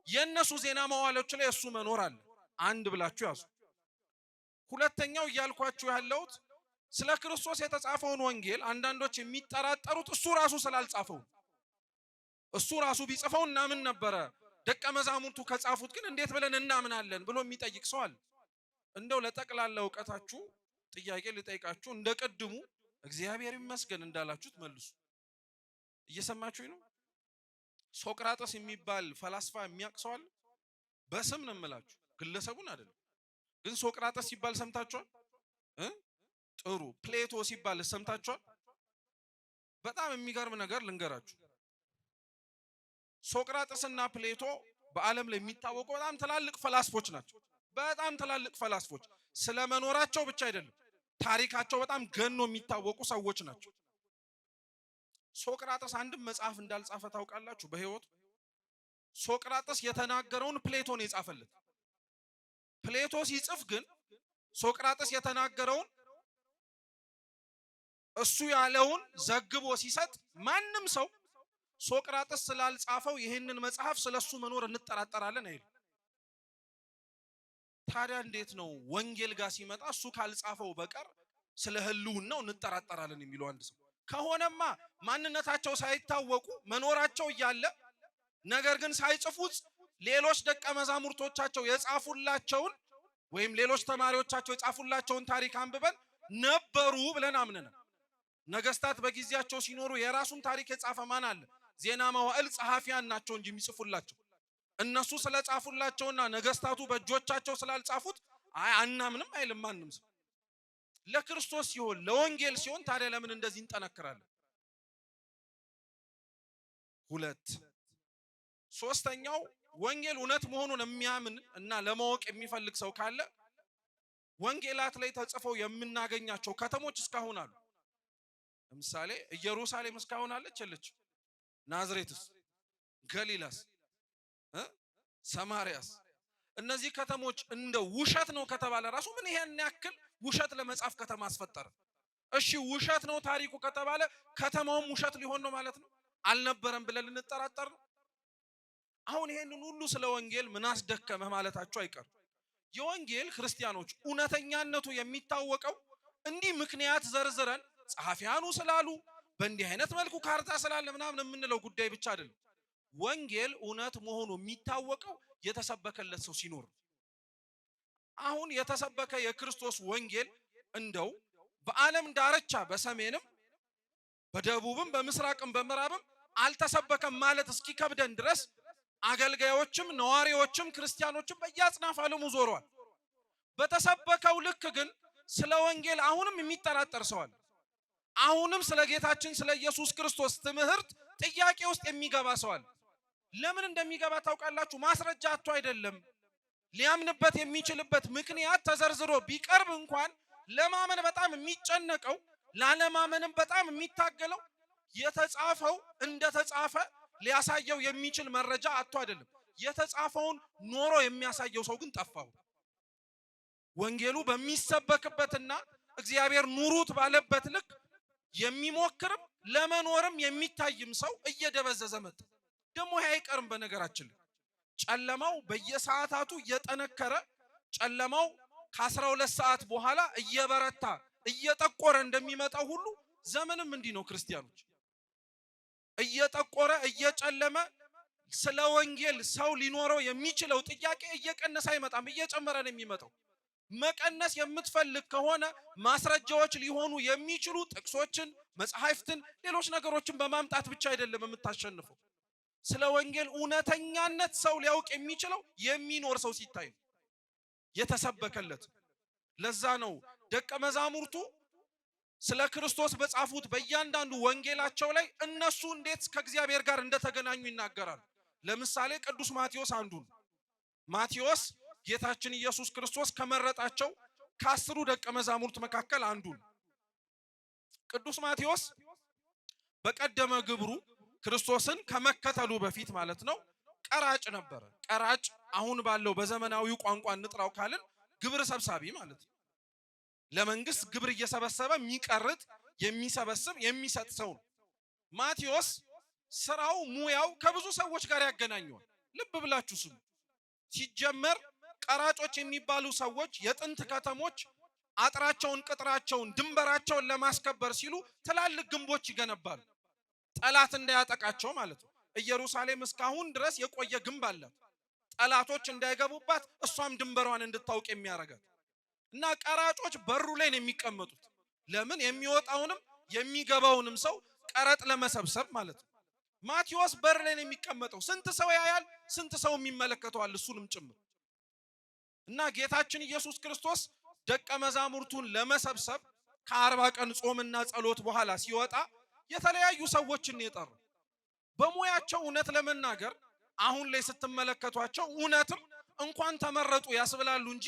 የነሱ ዜና መዋዕሎች ላይ እሱ መኖር አለ። አንድ ብላችሁ ያዙ። ሁለተኛው እያልኳችሁ ያለውት ስለ ክርስቶስ የተጻፈውን ወንጌል አንዳንዶች የሚጠራጠሩት እሱ ራሱ ስላልጻፈው። እሱ ራሱ ቢጽፈው እናምን ነበረ፣ ደቀ መዛሙርቱ ከጻፉት ግን እንዴት ብለን እናምናለን ብሎ የሚጠይቅ ሰው አለ። እንደው ለጠቅላላ ዕውቀታችሁ ጥያቄ ልጠይቃችሁ፣ እንደቀድሙ እግዚአብሔር ይመስገን እንዳላችሁት መልሱ። እየሰማችሁኝ ነው? ሶቅራጥስ የሚባል ፈላስፋ የሚያውቅ ሰው አለ? በስም ነው የምላችሁ፣ ግለሰቡን አይደለም። ግን ሶቅራጥስ ሲባል ሰምታችኋል? ጥሩ። ፕሌቶ ሲባል ሰምታችኋል? በጣም የሚገርም ነገር ልንገራችሁ። ሶቅራጥስና ፕሌቶ በዓለም ላይ የሚታወቁ በጣም ትላልቅ ፈላስፎች ናቸው። በጣም ትላልቅ ፈላስፎች ስለመኖራቸው ብቻ አይደለም፣ ታሪካቸው በጣም ገኖ የሚታወቁ ሰዎች ናቸው። ሶቅራጥስ አንድም መጽሐፍ እንዳልጻፈ ታውቃላችሁ በህይወቱ? ሶቅራጥስ የተናገረውን ፕሌቶ ነው የጻፈለት። ፕሌቶ ሲጽፍ ግን ሶቅራጥስ የተናገረውን እሱ ያለውን ዘግቦ ሲሰጥ ማንም ሰው ሶቅራጥስ ስላልጻፈው ይህንን መጽሐፍ ስለሱ መኖር እንጠራጠራለን አይል። ታዲያ እንዴት ነው ወንጌል ጋር ሲመጣ እሱ ካልጻፈው በቀር ስለ ሕልውናው እንጠራጠራለን የሚለው? አንድ ሰው ከሆነማ ማንነታቸው ሳይታወቁ መኖራቸው እያለ ነገር ግን ሳይጽፉት ሌሎች ደቀ መዛሙርቶቻቸው የጻፉላቸውን ወይም ሌሎች ተማሪዎቻቸው የጻፉላቸውን ታሪክ አንብበን ነበሩ ብለን አምነናል። ነገስታት በጊዜያቸው ሲኖሩ የራሱን ታሪክ የጻፈ ማን አለ? ዜና መዋዕል ጸሐፊያን ናቸው እንጂ የሚጽፉላቸው። እነሱ ስለጻፉላቸውና ነገስታቱ በእጆቻቸው ስላልጻፉት አናምንም አይልም ማንም ሰው። ለክርስቶስ ሲሆን ለወንጌል ሲሆን ታዲያ ለምን እንደዚህ እንጠነክራለን? ሁለት ሶስተኛው ወንጌል እውነት መሆኑን የሚያምን እና ለማወቅ የሚፈልግ ሰው ካለ ወንጌላት ላይ ተጽፈው የምናገኛቸው ከተሞች እስካሁን አሉ። ለምሳሌ ኢየሩሳሌም እስካሁን አለች የለች? ናዝሬትስ፣ ገሊላስ፣ ሰማሪያስ እነዚህ ከተሞች እንደ ውሸት ነው ከተባለ ራሱ ምን ይሄን ያክል ውሸት ለመጻፍ ከተማ አስፈጠረ? እሺ ውሸት ነው ታሪኩ ከተባለ ከተማውም ውሸት ሊሆን ነው ማለት ነው? አልነበረም ብለን ልንጠራጠር ነው? አሁን ይሄንን ሁሉ ስለ ወንጌል ምን አስደከመህ ማለታቸው አይቀርም። የወንጌል ክርስቲያኖች እውነተኛነቱ የሚታወቀው እንዲህ ምክንያት ዘርዝረን ጸሐፊያኑ ስላሉ በእንዲህ አይነት መልኩ ካርታ ስላለ ምናምን የምንለው ጉዳይ ብቻ አይደለም። ወንጌል እውነት መሆኑ የሚታወቀው የተሰበከለት ሰው ሲኖር። አሁን የተሰበከ የክርስቶስ ወንጌል እንደው በዓለም ዳርቻ በሰሜንም በደቡብም በምስራቅም በምዕራብም አልተሰበከም ማለት እስኪከብደን ድረስ አገልጋዮችም ነዋሪዎችም ክርስቲያኖችም በየአጽናፈ ዓለሙ ዞረዋል። በተሰበከው ልክ ግን ስለ ወንጌል አሁንም የሚጠራጠር ሰው አለ። አሁንም ስለ ጌታችን ስለ ኢየሱስ ክርስቶስ ትምህርት ጥያቄ ውስጥ የሚገባ ሰው አለ። ለምን እንደሚገባ ታውቃላችሁ? ማስረጃ አጥቶ አይደለም። ሊያምንበት የሚችልበት ምክንያት ተዘርዝሮ ቢቀርብ እንኳን ለማመን በጣም የሚጨነቀው ላለማመንም በጣም የሚታገለው የተጻፈው እንደተጻፈ ሊያሳየው የሚችል መረጃ አጥቶ አይደለም። የተጻፈውን ኖሮ የሚያሳየው ሰው ግን ጠፋው። ወንጌሉ በሚሰበክበትና እግዚአብሔር ኑሩት ባለበት ልክ የሚሞክርም ለመኖርም የሚታይም ሰው እየደበዘዘ መጣ። ደግሞ ይሄ አይቀርም። በነገራችን ጨለማው በየሰዓታቱ እየጠነከረ ጨለማው ከ12 ሰዓት በኋላ እየበረታ እየጠቆረ እንደሚመጣው ሁሉ ዘመንም እንዲህ ነው። ክርስቲያኖች እየጠቆረ እየጨለመ ስለ ወንጌል ሰው ሊኖረው የሚችለው ጥያቄ እየቀነሰ አይመጣም፣ እየጨመረ ነው የሚመጣው። መቀነስ የምትፈልግ ከሆነ ማስረጃዎች ሊሆኑ የሚችሉ ጥቅሶችን፣ መጽሐፍትን፣ ሌሎች ነገሮችን በማምጣት ብቻ አይደለም የምታሸንፈው። ስለ ወንጌል እውነተኛነት ሰው ሊያውቅ የሚችለው የሚኖር ሰው ሲታይ ነው የተሰበከለት። ለዛ ነው ደቀ መዛሙርቱ ስለ ክርስቶስ በጻፉት በእያንዳንዱ ወንጌላቸው ላይ እነሱ እንዴት ከእግዚአብሔር ጋር እንደተገናኙ ይናገራሉ። ለምሳሌ ቅዱስ ማቴዎስ አንዱ ነው። ማቴዎስ ጌታችን ኢየሱስ ክርስቶስ ከመረጣቸው ከ10 ደቀ መዛሙርት መካከል አንዱ ነው። ቅዱስ ማቴዎስ በቀደመ ግብሩ ክርስቶስን ከመከተሉ በፊት ማለት ነው ቀራጭ ነበረ። ቀራጭ አሁን ባለው በዘመናዊው ቋንቋ እንጥራው ካልን ግብር ሰብሳቢ ማለት ነው። ለመንግስት ግብር እየሰበሰበ የሚቀርጥ የሚሰበስብ የሚሰጥ ሰው ነው። ማቴዎስ ስራው ሙያው ከብዙ ሰዎች ጋር ያገናኘዋል። ልብ ብላችሁ ስሙ። ሲጀመር ቀራጮች የሚባሉ ሰዎች የጥንት ከተሞች አጥራቸውን፣ ቅጥራቸውን፣ ድንበራቸውን ለማስከበር ሲሉ ትላልቅ ግንቦች ይገነባሉ። ጠላት እንዳያጠቃቸው ማለት ነው። ኢየሩሳሌም እስካሁን ድረስ የቆየ ግንብ አላት። ጠላቶች እንዳይገቡባት እሷም ድንበሯን እንድታውቅ የሚያረጋት እና ቀራጮች በሩ ላይ ነው የሚቀመጡት። ለምን? የሚወጣውንም የሚገባውንም ሰው ቀረጥ ለመሰብሰብ ማለት ነው። ማቴዎስ በር ላይ ነው የሚቀመጠው። ስንት ሰው ያያል፣ ስንት ሰው የሚመለከተዋል፣ እሱንም ጭምር። እና ጌታችን ኢየሱስ ክርስቶስ ደቀ መዛሙርቱን ለመሰብሰብ ከ40 ቀን ጾምና ጸሎት በኋላ ሲወጣ የተለያዩ ሰዎችን የጠሩ በሙያቸው እውነት ለመናገር አሁን ላይ ስትመለከቷቸው እውነትም እንኳን ተመረጡ ያስብላሉ እንጂ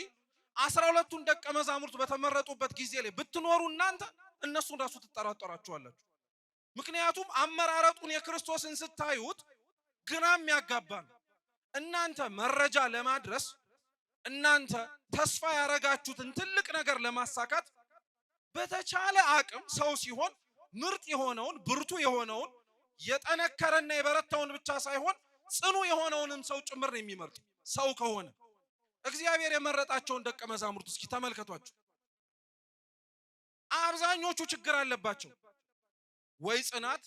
12ቱን ደቀ መዛሙርት በተመረጡበት ጊዜ ላይ ብትኖሩ እናንተ እነሱን ራሱ ትጠራጠራቸዋላችሁ። ምክንያቱም አመራረጡን የክርስቶስን ስታዩት ግራም ያጋባል። እናንተ መረጃ ለማድረስ እናንተ ተስፋ ያረጋችሁትን ትልቅ ነገር ለማሳካት በተቻለ አቅም ሰው ሲሆን ምርጥ የሆነውን ብርቱ የሆነውን የጠነከረና የበረታውን ብቻ ሳይሆን ጽኑ የሆነውንም ሰው ጭምር ነው የሚመርጥ። ሰው ከሆነ እግዚአብሔር የመረጣቸውን ደቀ መዛሙርት እስኪ ተመልከቷቸው። አብዛኞቹ ችግር አለባቸው። ወይ ጽናት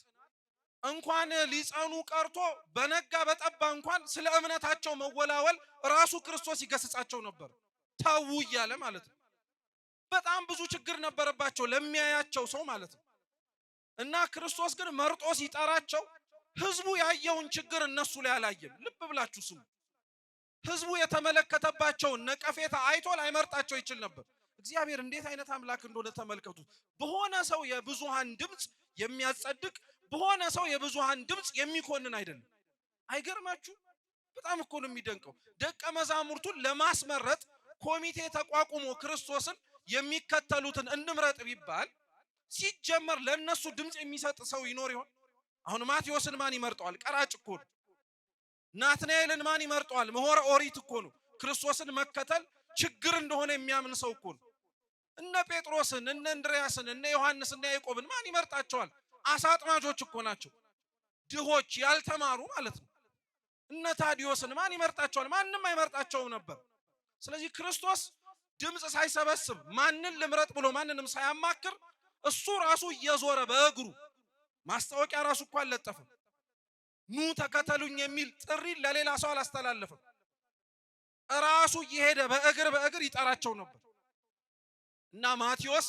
እንኳን ሊጸኑ ቀርቶ በነጋ በጠባ እንኳን ስለ እምነታቸው መወላወል ራሱ ክርስቶስ ይገስጻቸው ነበር። ተው እያለ ማለት ነው። በጣም ብዙ ችግር ነበረባቸው ለሚያያቸው ሰው ማለት ነው። እና ክርስቶስ ግን መርጦ ሲጠራቸው ህዝቡ ያየውን ችግር እነሱ ላይ አላየም። ልብ ብላችሁ ስሙ። ህዝቡ የተመለከተባቸውን ነቀፌታ አይቶ ላይመርጣቸው ይችል ነበር። እግዚአብሔር እንዴት አይነት አምላክ እንደሆነ ተመልከቱት። በሆነ ሰው የብዙሃን ድምጽ የሚያጸድቅ፣ በሆነ ሰው የብዙሃን ድምጽ የሚኮንን አይደለም። አይገርማችሁ? በጣም እኮ ነው የሚደንቀው። ደቀ መዛሙርቱን ለማስመረጥ ኮሚቴ ተቋቁሞ ክርስቶስን የሚከተሉትን እንምረጥ ቢባል ሲጀመር ለነሱ ድምጽ የሚሰጥ ሰው ይኖር ይሆን? አሁን ማቴዎስን ማን ይመርጠዋል? ቀራጭ እኮ ነው። ናትናኤልን ማን ይመርጠዋል? ምሁረ ኦሪት እኮ ነው። ክርስቶስን መከተል ችግር እንደሆነ የሚያምን ሰው እኮ ነው። እነ ጴጥሮስን፣ እነ እንድርያስን፣ እነ ዮሐንስ እና ያዕቆብን ማን ይመርጣቸዋል? አሳ አጥማጆች እኮ ናቸው። ድሆች ያልተማሩ ማለት ነው። እነ ታዲዮስን ማን ይመርጣቸዋል? ማንም አይመርጣቸውም ነበር። ስለዚህ ክርስቶስ ድምጽ ሳይሰበስብ ማንን ልምረጥ ብሎ ማንንም ሳያማክር እሱ ራሱ እየዞረ በእግሩ ማስታወቂያ ራሱ እኮ አልለጠፈም። ኑ ተከተሉኝ የሚል ጥሪ ለሌላ ሰው አላስተላለፈም። ራሱ እየሄደ በእግር ይጠራቸው ነበር። እና ማቴዎስ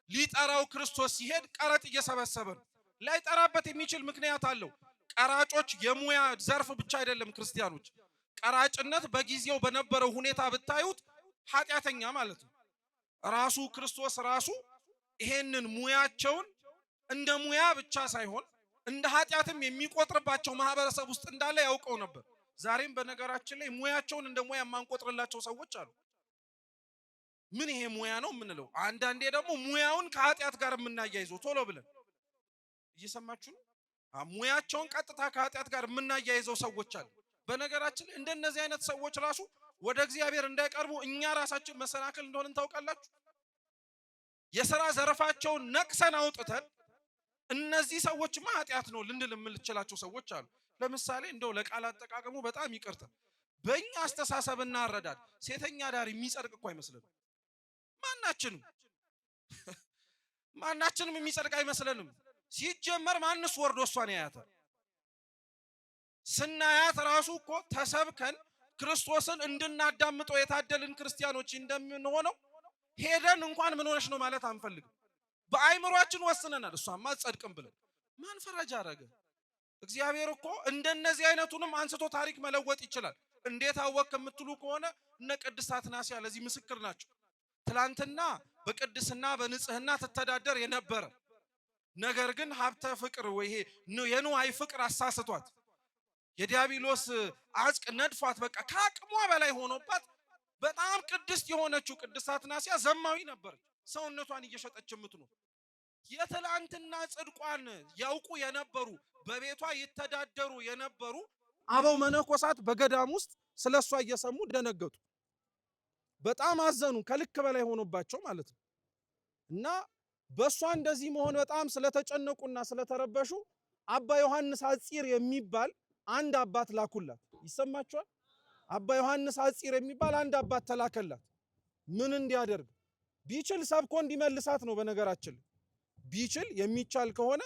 ሊጠራው ክርስቶስ ሲሄድ ቀረጥ እየሰበሰበ ነው። ላይጠራበት የሚችል ምክንያት አለው። ቀራጮች የሙያ ዘርፍ ብቻ አይደለም ክርስቲያኖች። ቀራጭነት በጊዜው በነበረው ሁኔታ ብታዩት ኃጢአተኛ ማለት ነው። ራሱ ክርስቶስ ራሱ ይሄንን ሙያቸውን እንደ ሙያ ብቻ ሳይሆን እንደ ኃጢአትም የሚቆጥርባቸው ማህበረሰብ ውስጥ እንዳለ ያውቀው ነበር። ዛሬም በነገራችን ላይ ሙያቸውን እንደ ሙያ የማንቆጥርላቸው ሰዎች አሉ። ምን ይሄ ሙያ ነው የምንለው? አንዳንዴ ደግሞ ሙያውን ከኃጢአት ጋር የምናያይዘው ቶሎ ብለን እየሰማችሁ ነው። ሙያቸውን ቀጥታ ከኃጢአት ጋር የምናያይዘው ሰዎች አሉ። በነገራችን ላይ እንደነዚህ አይነት ሰዎች ራሱ ወደ እግዚአብሔር እንዳይቀርቡ እኛ ራሳችን መሰናክል እንደሆነን ታውቃላችሁ። የሥራ ዘርፋቸውን ነቅሰን አውጥተን እነዚህ ሰዎችማ ኃጢአት ነው ልንል የምንችላቸው ሰዎች አሉ። ለምሳሌ እንደው ለቃል አጠቃቀሙ በጣም ይቅርታ፣ በእኛ አስተሳሰብና አረዳድ ሴተኛ ዳር የሚጸድቅ እኮ አይመስልንም። ማናችንም የሚጸድቅ አይመስለንም። ሲጀመር ማንስ ወርዶ እሷን ያያታል? ስናያት ራሱ እኮ ተሰብከን ክርስቶስን እንድናዳምጠው የታደልን ክርስቲያኖች እንደምንሆነው ሄደን እንኳን ምን ሆነሽ ነው ማለት አንፈልግም። በአይምሮአችን ወስነናል እሷማ አትጸድቅም ብለን። ማን ፈረጃ አረገ? እግዚአብሔር እኮ እንደነዚህ አይነቱንም አንስቶ ታሪክ መለወጥ ይችላል። እንዴት አወቅ የምትሉ ከሆነ እነ ቅድስት አትናስያ ለዚህ ምስክር ናቸው። ትላንትና በቅድስና በንጽህና ትተዳደር የነበረ ነገር ግን ሀብተ ፍቅር ወይ የንዋይ ፍቅር አሳስቷት የዲያብሎስ አጽቅ ነድፏት በቃ ከአቅሟ በላይ ሆኖባት በጣም ቅድስት የሆነችው ቅድስት አትናስያ ዘማዊ ነበረች። ሰውነቷን እየሸጠች የምትኖር የትላንትና ጽድቋን ያውቁ የነበሩ በቤቷ ይተዳደሩ የነበሩ አበው መነኮሳት በገዳም ውስጥ ስለሷ እየሰሙ ደነገጡ። በጣም አዘኑ፣ ከልክ በላይ ሆኖባቸው ማለት ነው። እና በሷ እንደዚህ መሆን በጣም ስለተጨነቁና ስለተረበሹ አባ ዮሐንስ አፂር የሚባል አንድ አባት ላኩላት። ይሰማችኋል? አባ ዮሐንስ አፂር የሚባል አንድ አባት ተላከላት። ምን እንዲያደርግ ቢችል ሰብኮ እንዲመልሳት ነው። በነገራችን ቢችል የሚቻል ከሆነ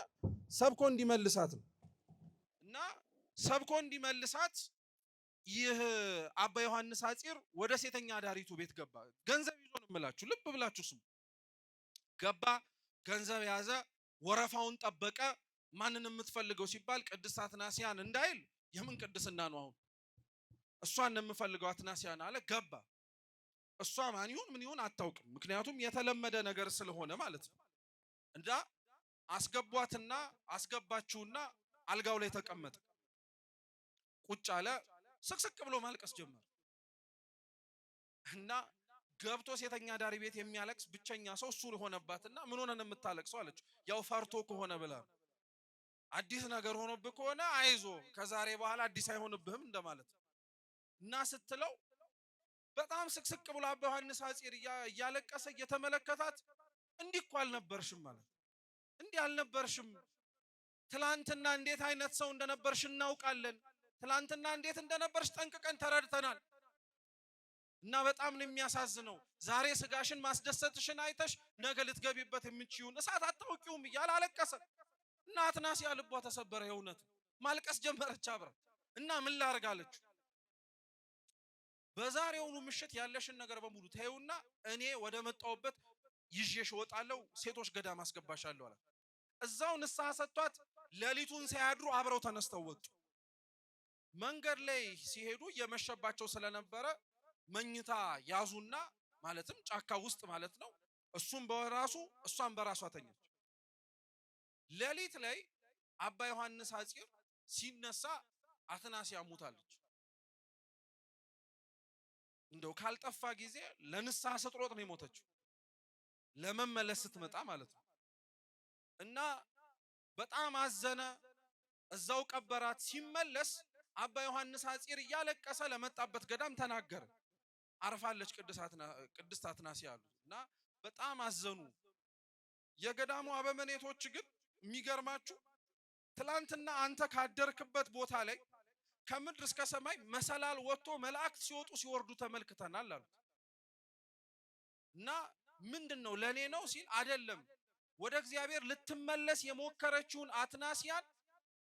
ሰብኮ እንዲመልሳት ነው። እና ሰብኮ እንዲመልሳት ይህ አባ ዮሐንስ አፂር ወደ ሴተኛ ዳሪቱ ቤት ገባ። ገንዘብ ይዞ ነው የምላችሁ፣ ልብ ብላችሁ ስሙ። ገባ፣ ገንዘብ ያዘ፣ ወረፋውን ጠበቀ። ማንን የምትፈልገው ሲባል ቅድስት አትናስያን እንዳይል የምን ቅድስና ነው አሁን እሷን ነው የምፈልገው አትናስያን አለ። ገባ። እሷ ማን ይሁን ምን ይሁን አታውቅም፣ ምክንያቱም የተለመደ ነገር ስለሆነ ማለት ነው። እንዳ አስገቧትና አስገባችውና አልጋው ላይ ተቀመጠ። ቁጭ አለ። ስቅስቅ ብሎ ማልቀስ ጀመረ። እና ገብቶ ሴተኛ ዳሪ ቤት የሚያለቅስ ብቸኛ ሰው እሱ ሆነባትና ምን ሆነ ነው የምታለቅሰው አለች። ያው ፈርቶ ከሆነ ብላ አዲስ ነገር ሆኖብህ ከሆነ አይዞ ከዛሬ በኋላ አዲስ አይሆንብህም እንደማለት እና ስትለው በጣም ስቅስቅ ብሎ አባ ዮሐንስ አፂር እያለቀሰ እየተመለከታት እንዲህ እኮ አልነበርሽም ማለት እንዲህ አልነበርሽም። ትላንትና እንዴት አይነት ሰው እንደነበርሽ እናውቃለን። ትላንትና እንዴት እንደነበርሽ ጠንቅቀን ተረድተናል። እና በጣም ነው የሚያሳዝነው። ዛሬ ስጋሽን ማስደሰትሽን አይተሽ ነገ ልትገቢበት የምትችይውን እሳት አታውቂውም እያለ አለቀሰ። እና አትናስያ ልቧ ተሰበረ። የእውነት ማልቀስ ጀመረች አብራ። እና ምን ላርግ አለችው። በዛሬውኑ ምሽት ያለሽን ነገር በሙሉ ተይውና እኔ ወደ መጣውበት ይዤሽ እወጣለሁ፣ ሴቶች ገዳም አስገባሻለሁ አላት። እዛው ንስሐ ሰጥቷት ሌሊቱን ሳያድሩ አብረው ተነስተው ወጡ። መንገድ ላይ ሲሄዱ የመሸባቸው ስለነበረ መኝታ ያዙና ማለትም ጫካ ውስጥ ማለት ነው። እሱም በራሱ እሷም በራሷ ተኛች። ሌሊት ላይ አባ ዮሐንስ አፂር ሲነሳ አትናስያ ሞታለች። እንደው ካልጠፋ ጊዜ ለንስሐ ስትሮጥ ነው የሞተችው፣ ለመመለስ ስትመጣ ማለት ነው። እና በጣም አዘነ። እዛው ቀበራት። ሲመለስ አባ ዮሐንስ አፂር እያለቀሰ ለመጣበት ገዳም ተናገረ። አርፋለች ቅድስት አትናስያ አሉት። እና በጣም አዘኑ። የገዳሙ አበመኔቶች ግን የሚገርማችሁ ትላንትና አንተ ካደርክበት ቦታ ላይ ከምድር እስከ ሰማይ መሰላል ወጥቶ መላእክት ሲወጡ ሲወርዱ ተመልክተናል አሉት። እና ምንድነው ለኔ ነው ሲል አይደለም፣ ወደ እግዚአብሔር ልትመለስ የሞከረችውን አትናስያን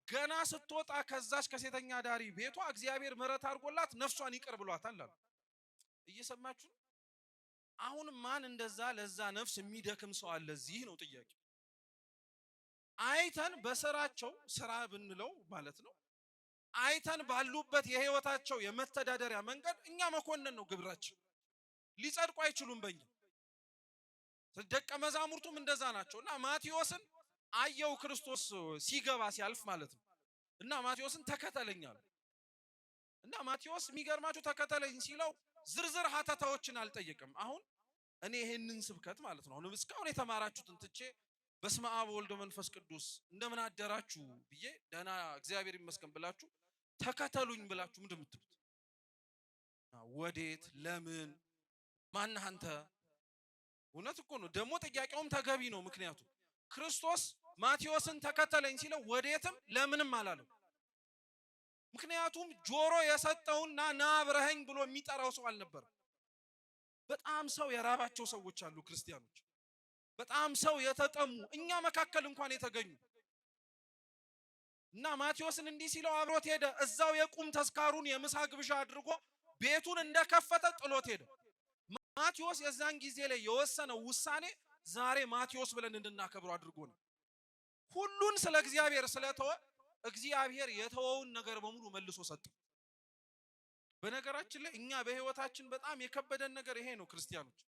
ገና ስትወጣ ከዛች ከሴተኛ ዳሪ ቤቷ እግዚአብሔር ምሕረት አድርጎላት ነፍሷን ይቅር ብሏታል አሉ። እየሰማችሁ አሁን ማን እንደዛ ለዛ ነፍስ የሚደክም ሰው አለ? እዚህ ነው ጥያቄ። አይተን በስራቸው ስራ ብንለው ማለት ነው አይተን ባሉበት የህይወታቸው የመተዳደሪያ መንገድ እኛ መኮንን ነው ግብራችን። ሊጸድቁ አይችሉም በእኛ። ደቀ መዛሙርቱም እንደዛ ናቸውና ማቴዎስን አየው ክርስቶስ ሲገባ ሲያልፍ ማለት ነው። እና ማቴዎስን ተከተለኛል። እና ማቴዎስ የሚገርማችሁ ተከተለኝ ሲለው ዝርዝር ሀተታዎችን አልጠየቅም። አሁን እኔ ይሄንን ስብከት ማለት ነው አሁን እስካሁን የተማራችሁትን ትቼ በስመ አብ ወልድ መንፈስ ቅዱስ እንደምን አደራችሁ ብዬ ደህና እግዚአብሔር ይመስገን ብላችሁ ተከተሉኝ ብላችሁ ምንድን የምትሉት? ወዴት? ለምን? ማነህ አንተ? እውነት እኮ ነው። ደግሞ ጥያቄውም ተገቢ ነው። ምክንያቱም ክርስቶስ ማቴዎስን ተከተለኝ ሲለው ወዴትም ለምንም አላለው። ምክንያቱም ጆሮ የሰጠውና ና አብረኸኝ ብሎ የሚጠራው ሰው አልነበረም። በጣም ሰው የራባቸው ሰዎች አሉ ክርስቲያኖች፣ በጣም ሰው የተጠሙ እኛ መካከል እንኳን የተገኙ እና ማቴዎስን እንዲህ ሲለው አብሮት ሄደ። እዛው የቁም ተስካሩን የምሳ ግብዣ አድርጎ ቤቱን እንደከፈተ ጥሎት ሄደ። ማቴዎስ የዛን ጊዜ ላይ የወሰነው ውሳኔ ዛሬ ማቴዎስ ብለን እንድናከብረው አድርጎ ነው። ሁሉን ስለ እግዚአብሔር ስለተወ እግዚአብሔር የተወውን ነገር በሙሉ መልሶ ሰጠ። በነገራችን ላይ እኛ በህይወታችን በጣም የከበደን ነገር ይሄ ነው ክርስቲያኖች።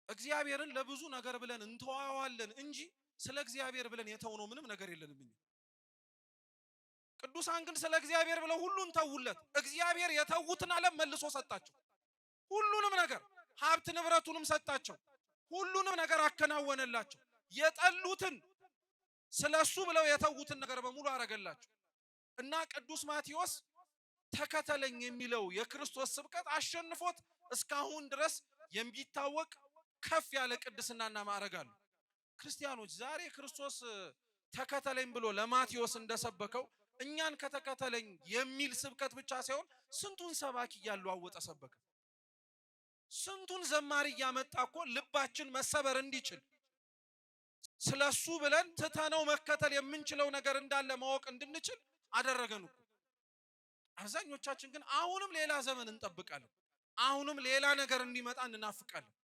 እግዚአብሔርን ለብዙ ነገር ብለን እንተዋዋለን እንጂ ስለ እግዚአብሔር ብለን የተውነው ምንም ነገር የለንም እኛ። ቅዱሳን ግን ስለ እግዚአብሔር ብለው ሁሉን ተውለት። እግዚአብሔር የተዉትን ዓለም መልሶ ሰጣቸው። ሁሉንም ነገር ሀብት ንብረቱንም ሰጣቸው። ሁሉንም ነገር አከናወነላቸው። የጠሉትን ስለሱ ብለው የተዉትን ነገር በሙሉ አረገላቸው እና ቅዱስ ማቴዎስ ተከተለኝ የሚለው የክርስቶስ ስብከት አሸንፎት እስካሁን ድረስ የሚታወቅ ከፍ ያለ ቅድስናና ማዕረግ አለው። ክርስቲያኖች ዛሬ ክርስቶስ ተከተለኝ ብሎ ለማቴዎስ እንደሰበከው እኛን ከተከተለኝ የሚል ስብከት ብቻ ሳይሆን ስንቱን ሰባኪ እያለዋወጠ ሰበከ። ስንቱን ዘማሪ እያመጣ እኮ ልባችን መሰበር እንዲችል ስለሱ ብለን ትተነው መከተል የምንችለው ነገር እንዳለ ማወቅ እንድንችል አደረገን እኮ። አብዛኞቻችን ግን አሁንም ሌላ ዘመን እንጠብቃለን። አሁንም ሌላ ነገር እንዲመጣ እንናፍቃለን።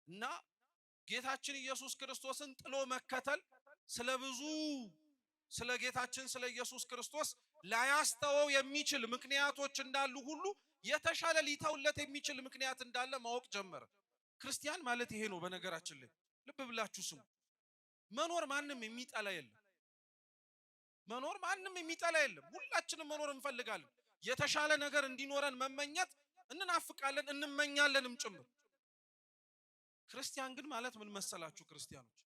እና ጌታችን ኢየሱስ ክርስቶስን ጥሎ መከተል ስለ ጌታችን ስለ ኢየሱስ ክርስቶስ ላያስተወው የሚችል ምክንያቶች እንዳሉ ሁሉ የተሻለ ሊተውለት የሚችል ምክንያት እንዳለ ማወቅ ጀመረ። ክርስቲያን ማለት ይሄ ነው። በነገራችን ላይ ልብ ብላችሁ ስሙ። መኖር ማንም የሚጠላ የለም። መኖር ማንም የሚጠላ የለም። ሁላችንም መኖር እንፈልጋለን። የተሻለ ነገር እንዲኖረን መመኘት እንናፍቃለን፣ እንመኛለንም ጭምር። ክርስቲያን ግን ማለት ምን መሰላችሁ ክርስቲያኖች?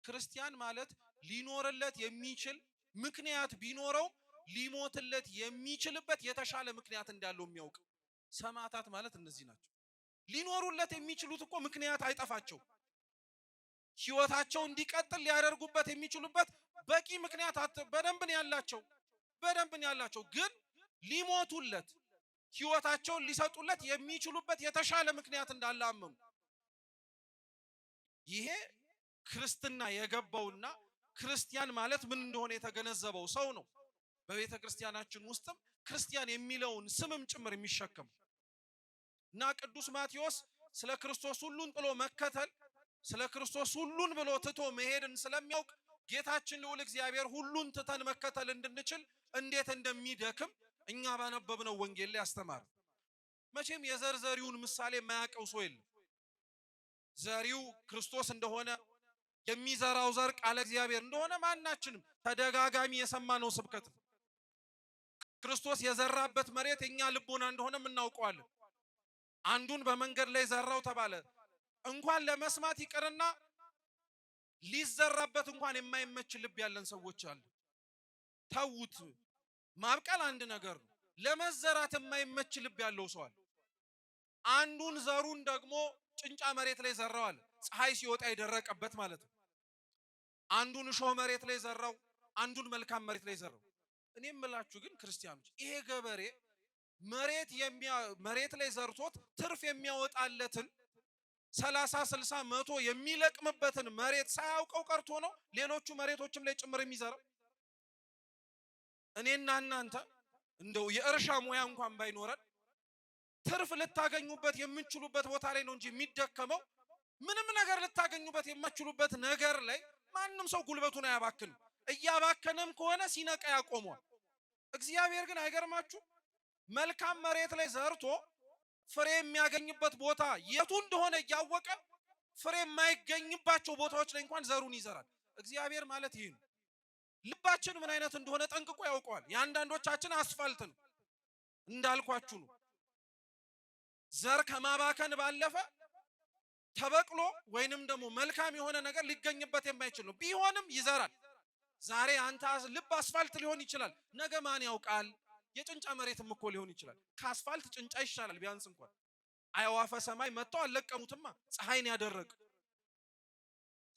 ክርስቲያን ማለት ሊኖርለት የሚችል ምክንያት ቢኖረው ሊሞትለት የሚችልበት የተሻለ ምክንያት እንዳለው የሚያውቅ። ሰማዕታት ማለት እነዚህ ናቸው። ሊኖሩለት የሚችሉት እኮ ምክንያት አይጠፋቸው። ሕይወታቸው እንዲቀጥል ሊያደርጉበት የሚችሉበት በቂ ምክንያት በደንብ ነው ያላቸው። ግን ሊሞቱለት ሕይወታቸውን ሊሰጡለት የሚችሉበት የተሻለ ምክንያት እንዳለ አመኑ። ይሄ ክርስትና የገባውና ክርስቲያን ማለት ምን እንደሆነ የተገነዘበው ሰው ነው። በቤተ ክርስቲያናችን ውስጥም ክርስቲያን የሚለውን ስምም ጭምር የሚሸከም እና ቅዱስ ማቴዎስ ስለ ክርስቶስ ሁሉን ጥሎ መከተል፣ ስለ ክርስቶስ ሁሉን ብሎ ትቶ መሄድን ስለሚያውቅ ጌታችን ልዑል እግዚአብሔር ሁሉን ትተን መከተል እንድንችል እንዴት እንደሚደክም እኛ ባነበብነው ወንጌል ላይ ያስተማር። መቼም የዘሪውን ምሳሌ የማያውቀው ሰው የለም። ዘሪው ክርስቶስ እንደሆነ የሚዘራው ዘር ቃለ እግዚአብሔር እንደሆነ ማናችንም ተደጋጋሚ የሰማነው ስብከት ነው። ክርስቶስ የዘራበት መሬት የኛ ልቦና እንደሆነ እናውቀዋለን። አንዱን በመንገድ ላይ ዘራው ተባለ። እንኳን ለመስማት ይቅርና ሊዘራበት እንኳን የማይመች ልብ ያለን ሰዎች አሉ። ተውት፣ ማብቀል አንድ ነገር ነው። ለመዘራት የማይመች ልብ ያለው ሰው አለ። አንዱን ዘሩን ደግሞ ጭንጫ መሬት ላይ ዘራዋል፣ ፀሐይ ሲወጣ የደረቀበት ማለት ነው። አንዱን እሾህ መሬት ላይ ዘራው፣ አንዱን መልካም መሬት ላይ ዘራው። እኔ የምላችሁ ግን ክርስቲያኖች ይሄ ገበሬ መሬት ላይ ዘርቶት ትርፍ የሚያወጣለትን 30 60 100 የሚለቅምበትን መሬት ሳያውቀው ቀርቶ ነው ሌሎቹ መሬቶችም ላይ ጭምር የሚዘራው። እኔና እናንተ እንደው የእርሻ ሙያ እንኳን ባይኖረን ትርፍ ልታገኙበት የምትችሉበት ቦታ ላይ ነው እንጂ የሚደከመው ምንም ነገር ልታገኙበት የማትችሉበት ነገር ላይ ማንም ሰው ጉልበቱን አያባክንም። እያባከነም ከሆነ ሲነቃ ያቆመዋል። እግዚአብሔር ግን አይገርማችሁ መልካም መሬት ላይ ዘርቶ ፍሬ የሚያገኝበት ቦታ የቱ እንደሆነ እያወቀ ፍሬ የማይገኝባቸው ቦታዎች ላይ እንኳን ዘሩን ይዘራል። እግዚአብሔር ማለት ይሄ ነው። ልባችን ምን አይነት እንደሆነ ጠንቅቆ ያውቀዋል። የአንዳንዶቻችን አስፋልት ነው እንዳልኳችሁ ነው። ዘር ከማባከን ባለፈ ተበቅሎ ወይንም ደግሞ መልካም የሆነ ነገር ሊገኝበት የማይችል ነው። ቢሆንም ይዘራል። ዛሬ አንተ ልብ አስፋልት ሊሆን ይችላል፣ ነገ ማን ያውቃል? የጭንጫ መሬትም እኮ ሊሆን ይችላል። ከአስፋልት ጭንጫ ይሻላል ቢያንስ እንኳን። አዕዋፈ ሰማይ መጥተው አልለቀሙትማ፣ ፀሐይን ያደረቅ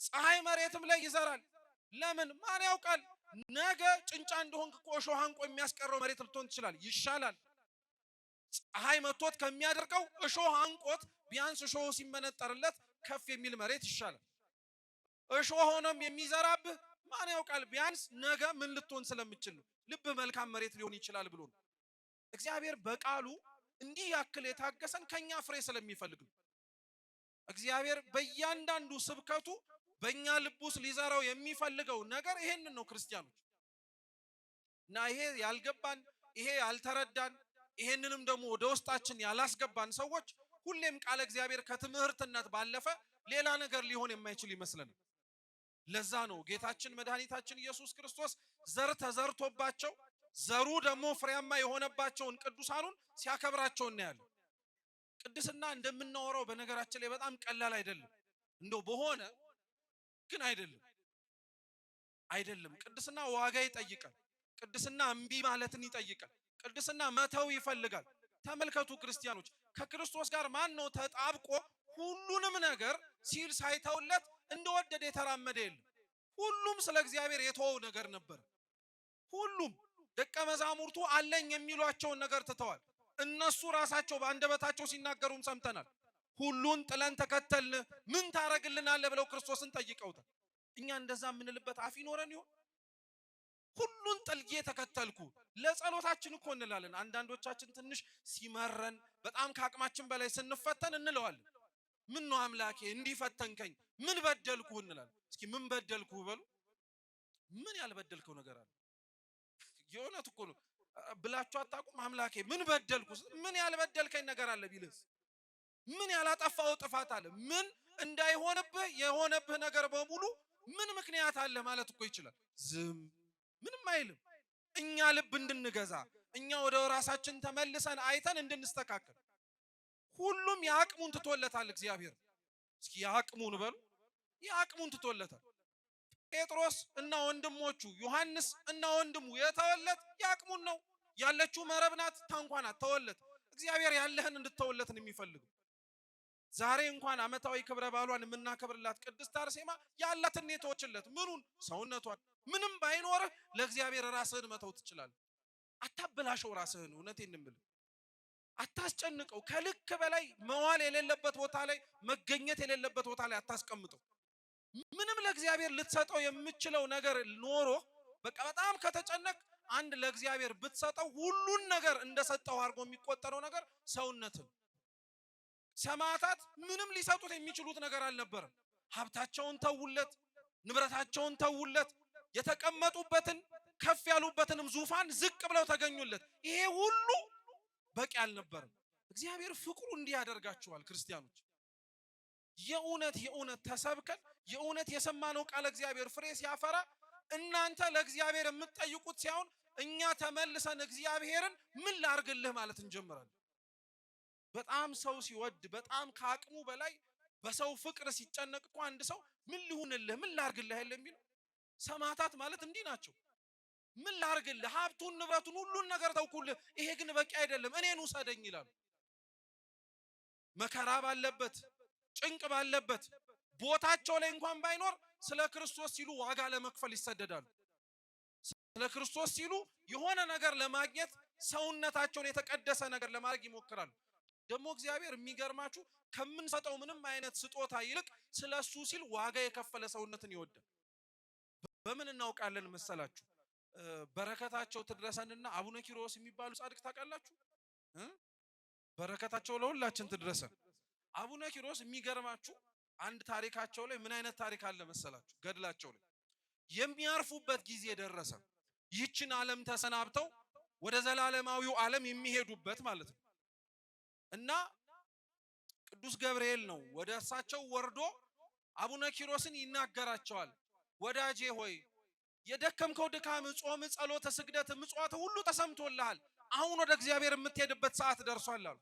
ፀሐይ መሬትም ላይ ይዘራል። ለምን? ማን ያውቃል? ነገ ጭንጫ እንደሆንክ እኮ እሾህ አንቆ የሚያስቀረው መሬት ልትሆን ትችላል። ይሻላል ፀሐይ መጥቶት ከሚያደርቀው እሾህ አንቆት ቢያንስ እሾህ ሲመነጠርለት ከፍ የሚል መሬት ይሻላል። እሾህ ሆኖም የሚዘራብህ ማን ያውቃል? ቢያንስ ነገ ምን ልትሆን ስለምችል ነው። ልብ መልካም መሬት ሊሆን ይችላል ብሎ ነው እግዚአብሔር በቃሉ እንዲህ ያክል የታገሰን ከኛ ፍሬ ስለሚፈልግ ነው። እግዚአብሔር በእያንዳንዱ ስብከቱ በእኛ ልብ ውስጥ ሊዘራው የሚፈልገው ነገር ይሄንን ነው ክርስቲያኖች። እና ይሄ ያልገባን፣ ይሄ ያልተረዳን፣ ይሄንንም ደግሞ ወደ ውስጣችን ያላስገባን ሰዎች ሁሌም ቃለ እግዚአብሔር ከትምህርትነት ባለፈ ሌላ ነገር ሊሆን የማይችል ይመስለናል። ለዛ ነው ጌታችን መድኃኒታችን ኢየሱስ ክርስቶስ ዘር ተዘርቶባቸው ዘሩ ደግሞ ፍሬያማ የሆነባቸውን ቅዱሳኑን ሲያከብራቸው እናያለን። ቅድስና እንደምናወራው በነገራችን ላይ በጣም ቀላል አይደለም። እንደው በሆነ ግን አይደለም። ቅድስና ዋጋ ይጠይቃል። ቅድስና እምቢ ማለትን ይጠይቃል። ቅድስና መተው ይፈልጋል። ተመልከቱ ክርስቲያኖች፣ ከክርስቶስ ጋር ማን ነው ተጣብቆ ሁሉንም ነገር ሲል ሳይተውለት እንደወደደ የተራመደ የለም። ሁሉም ስለ እግዚአብሔር የተወው ነገር ነበር። ሁሉም ደቀ መዛሙርቱ አለኝ የሚሏቸውን ነገር ትተዋል። እነሱ ራሳቸው በአንደበታቸው ሲናገሩም ሰምተናል። ሁሉን ጥለን ተከተልን፣ ምን ታረግልናለህ ብለው ክርስቶስን ጠይቀውታል። እኛ እንደዛ የምንልበት አፍ ይኖረን ይሆን? ሁሉን ጥልዬ ተከተልኩ። ለጸሎታችን እኮ እንላለን። አንዳንዶቻችን ትንሽ ሲመረን በጣም ከአቅማችን በላይ ስንፈተን እንለዋለን። ምን ነው አምላኬ እንዲፈተንከኝ ምን በደልኩ እንላለን። እስኪ ምን በደልኩ በሉ። ምን ያልበደልከው ነገር አለ? የእውነት እኮ ነው ብላችሁ አታውቁም? አምላኬ ምን በደልኩ፣ ምን ያልበደልከኝ ነገር አለ ቢልስ፣ ምን ያላጠፋው ጥፋት አለ? ምን እንዳይሆንብህ የሆነብህ ነገር በሙሉ ምን ምክንያት አለ ማለት እኮ ይችላል። ዝም ምንም አይልም። እኛ ልብ እንድንገዛ፣ እኛ ወደ ራሳችን ተመልሰን አይተን እንድንስተካከል ሁሉም የአቅሙን ትቶለታል እግዚአብሔር። እስኪ የአቅሙን በሉ። የአቅሙን ትቶለታል። ጴጥሮስ እና ወንድሞቹ፣ ዮሐንስ እና ወንድሙ የተወለት የአቅሙን ነው። ያለችው መረብ ናት፣ ታንኳ ናት፣ ተወለት። እግዚአብሔር ያለህን እንድትተወለት ነው የሚፈልገው። ዛሬ እንኳን ዓመታዊ ክብረ በዓሏን የምናከብርላት ቅድስት አርሴማ ያላትን የተወችለት ምኑን? ሰውነቷን። ምንም ባይኖርህ ለእግዚአብሔር ራስህን መተው ትችላለህ። አታበላሸው ራስህን። እውነቴን እንምልህ፣ አታስጨንቀው። ከልክ በላይ መዋል የሌለበት ቦታ ላይ፣ መገኘት የሌለበት ቦታ ላይ አታስቀምጠው። ምንም ለእግዚአብሔር ልትሰጠው የምችለው ነገር ኖሮ በቃ በጣም ከተጨነቅ አንድ ለእግዚአብሔር ብትሰጠው ሁሉን ነገር እንደሰጠው አድርጎ የሚቆጠረው ነገር ሰውነትን። ሰማዕታት ምንም ሊሰጡት የሚችሉት ነገር አልነበረም። ሀብታቸውን ተውለት፣ ንብረታቸውን ተውለት፣ የተቀመጡበትን ከፍ ያሉበትንም ዙፋን ዝቅ ብለው ተገኙለት። ይሄ ሁሉ በቂ አልነበረም። እግዚአብሔር ፍቅሩ እንዲህ ያደርጋችኋል ክርስቲያኖች። የእውነት ተሰብከን የእውነት የሰማነው ቃል እግዚአብሔር ፍሬ ሲያፈራ እናንተ ለእግዚአብሔር የምትጠይቁት ሲሆን እኛ ተመልሰን እግዚአብሔርን ምን ላርግልህ ማለት እንጀምራለን። በጣም ሰው ሲወድ በጣም ከአቅሙ በላይ በሰው ፍቅር ሲጨነቅ እኮ አንድ ሰው ምን ልሁንልህ ምን ላርግልህ የሚለው ሰማዕታት ማለት እንዲህ ናቸው። ምን ላርግልህ፣ ሀብቱን ንብረቱን ሁሉን ነገር ተውኩልህ፣ ይሄ ግን በቂ አይደለም፣ እኔን ውሰደኝ ይላሉ። መከራ ባለበት ጭንቅ ባለበት ቦታቸው ላይ እንኳን ባይኖር ስለ ክርስቶስ ሲሉ ዋጋ ለመክፈል ይሰደዳሉ። ስለ ክርስቶስ ሲሉ የሆነ ነገር ለማግኘት ሰውነታቸውን የተቀደሰ ነገር ለማድረግ ይሞክራሉ። ደግሞ እግዚአብሔር የሚገርማችሁ ከምንሰጠው ምንም አይነት ስጦታ ይልቅ ስለሱ ሲል ዋጋ የከፈለ ሰውነትን ይወዳል። በምን እናውቃለን መሰላችሁ? በረከታቸው ትድረሰንና አቡነ ኪሮስ የሚባሉ ጻድቅ ታውቃላችሁ? በረከታቸው ለሁላችን ትድረሰን። አቡነ ኪሮስ የሚገርማችሁ አንድ ታሪካቸው ላይ ምን አይነት ታሪክ አለ መሰላችሁ? ገድላቸው ላይ የሚያርፉበት ጊዜ ደረሰ። ይህችን ዓለም ተሰናብተው ወደ ዘላለማዊው ዓለም የሚሄዱበት ማለት ነው። እና ቅዱስ ገብርኤል ነው ወደ እሳቸው ወርዶ አቡነ ኪሮስን ይናገራቸዋል። ወዳጄ ሆይ የደከምከው ድካም፣ ጾም፣ ጸሎት፣ ስግደት፣ ምጽዋት ሁሉ ተሰምቶልሃል። አሁን ወደ እግዚአብሔር የምትሄድበት ሰዓት ደርሷል አሉ።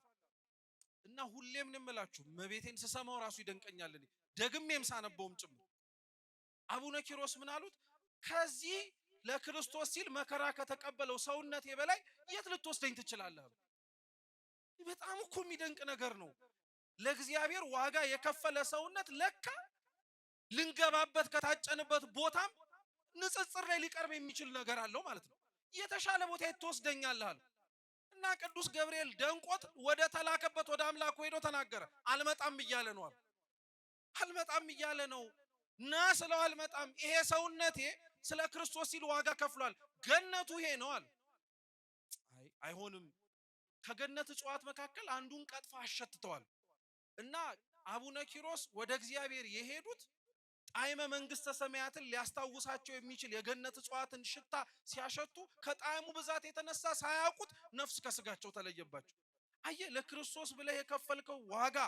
እና ሁሌም እንምላችሁ እመቤቴን ስሰማው ራሱ ይደንቀኛል። እኔ ደግሜም ሳነበውም ጭምር አቡነ ኪሮስ ምን አሉት? ከዚህ ለክርስቶስ ሲል መከራ ከተቀበለው ሰውነቴ በላይ የት ልትወስደኝ ትችላለህ? በጣም እኮ የሚደንቅ ነገር ነው። ለእግዚአብሔር ዋጋ የከፈለ ሰውነት ለካ ልንገባበት ከታጨንበት ቦታም ንጽጽር ላይ ሊቀርብ የሚችል ነገር አለው ማለት ነው። የተሻለ ቦታ ትወስደኛለህ አለ እና ቅዱስ ገብርኤል ደንቆት ወደ ተላከበት ወደ አምላኩ ሄዶ ተናገረ። አልመጣም እያለ ነው አለ። አልመጣም እያለ ነው። ና ስለው አልመጣም። ይሄ ሰውነቴ ስለ ክርስቶስ ሲል ዋጋ ከፍሏል። ገነቱ ይሄ ነው አለ። አይሆንም። ከገነት እጽዋት መካከል አንዱን ቀጥፋ አሸትተዋል። እና አቡነ ኪሮስ ወደ እግዚአብሔር የሄዱት ጣዕመ መንግስተ ሰማያትን ሊያስታውሳቸው የሚችል የገነት እጽዋትን ሽታ ሲያሸቱ ከጣዕሙ ብዛት የተነሳ ሳያውቁት ነፍስ ከስጋቸው ተለየባቸው። አየህ፣ ለክርስቶስ ብለህ የከፈልከው ዋጋ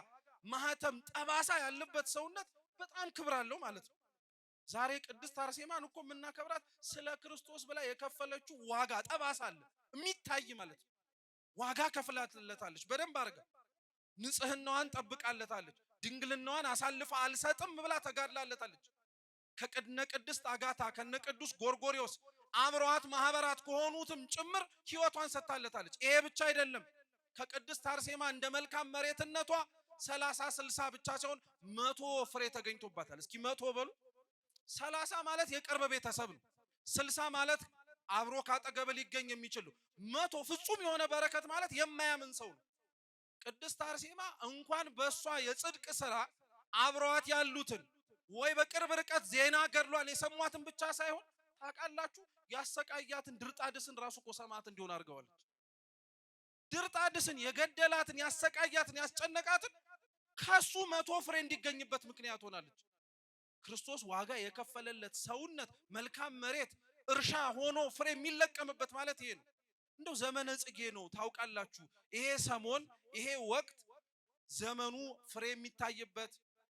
ማህተም ጠባሳ ያለበት ሰውነት በጣም ክብር አለው ማለት ነው። ዛሬ ቅድስት አርሴማን እኮ የምናከብራት ስለ ክርስቶስ ብላ የከፈለችው ዋጋ ጠባሳ አለ የሚታይ ማለት ነው። ዋጋ ከፍላለታለች። በደንብ አድርጋ ንጽህናዋን ጠብቃለታለች። ድንግልናዋን አሳልፋ አልሰጥም ብላ ተጋድላለታለች። ከነ ቅድስት አጋታ ከነ ቅዱስ ጎርጎሪዮስ አብረዋት ማህበራት ከሆኑትም ጭምር ህይወቷን ሰጥታለታለች። ይሄ ብቻ አይደለም። ከቅድስት አርሴማ እንደ መልካም መሬትነቷ 30 60 ብቻ ሳይሆን 100 ፍሬ ተገኝቶባታል። እስኪ 100 በሉ። 30 ማለት የቅርብ ቤተሰብ ነው። 60 ማለት አብሮ ካጠገብ ሊገኝ የሚችል ነው። 100 ፍጹም የሆነ በረከት ማለት የማያምን ሰው ነው። ቅድስት አርሴማ እንኳን በሷ የጽድቅ ስራ አብረዋት ያሉትን ወይ በቅርብ ርቀት ዜና ገድሏን የሰሟትን ብቻ ሳይሆን ታውቃላችሁ፣ ያሰቃያትን ድርጣድስን ራሱ እኮ ሰማዕት እንዲሆን አድርገዋለች። ድርጣድስን የገደላትን ያሰቃያትን ያስጨነቃትን ከሱ 100 ፍሬ እንዲገኝበት ምክንያት ሆናለች። ክርስቶስ ዋጋ የከፈለለት ሰውነት መልካም መሬት እርሻ ሆኖ ፍሬ የሚለቀምበት ማለት ይሄ ነው። እንደው ዘመነ ጽጌ ነው ታውቃላችሁ። ይሄ ሰሞን ይሄ ወቅት ዘመኑ ፍሬ የሚታይበት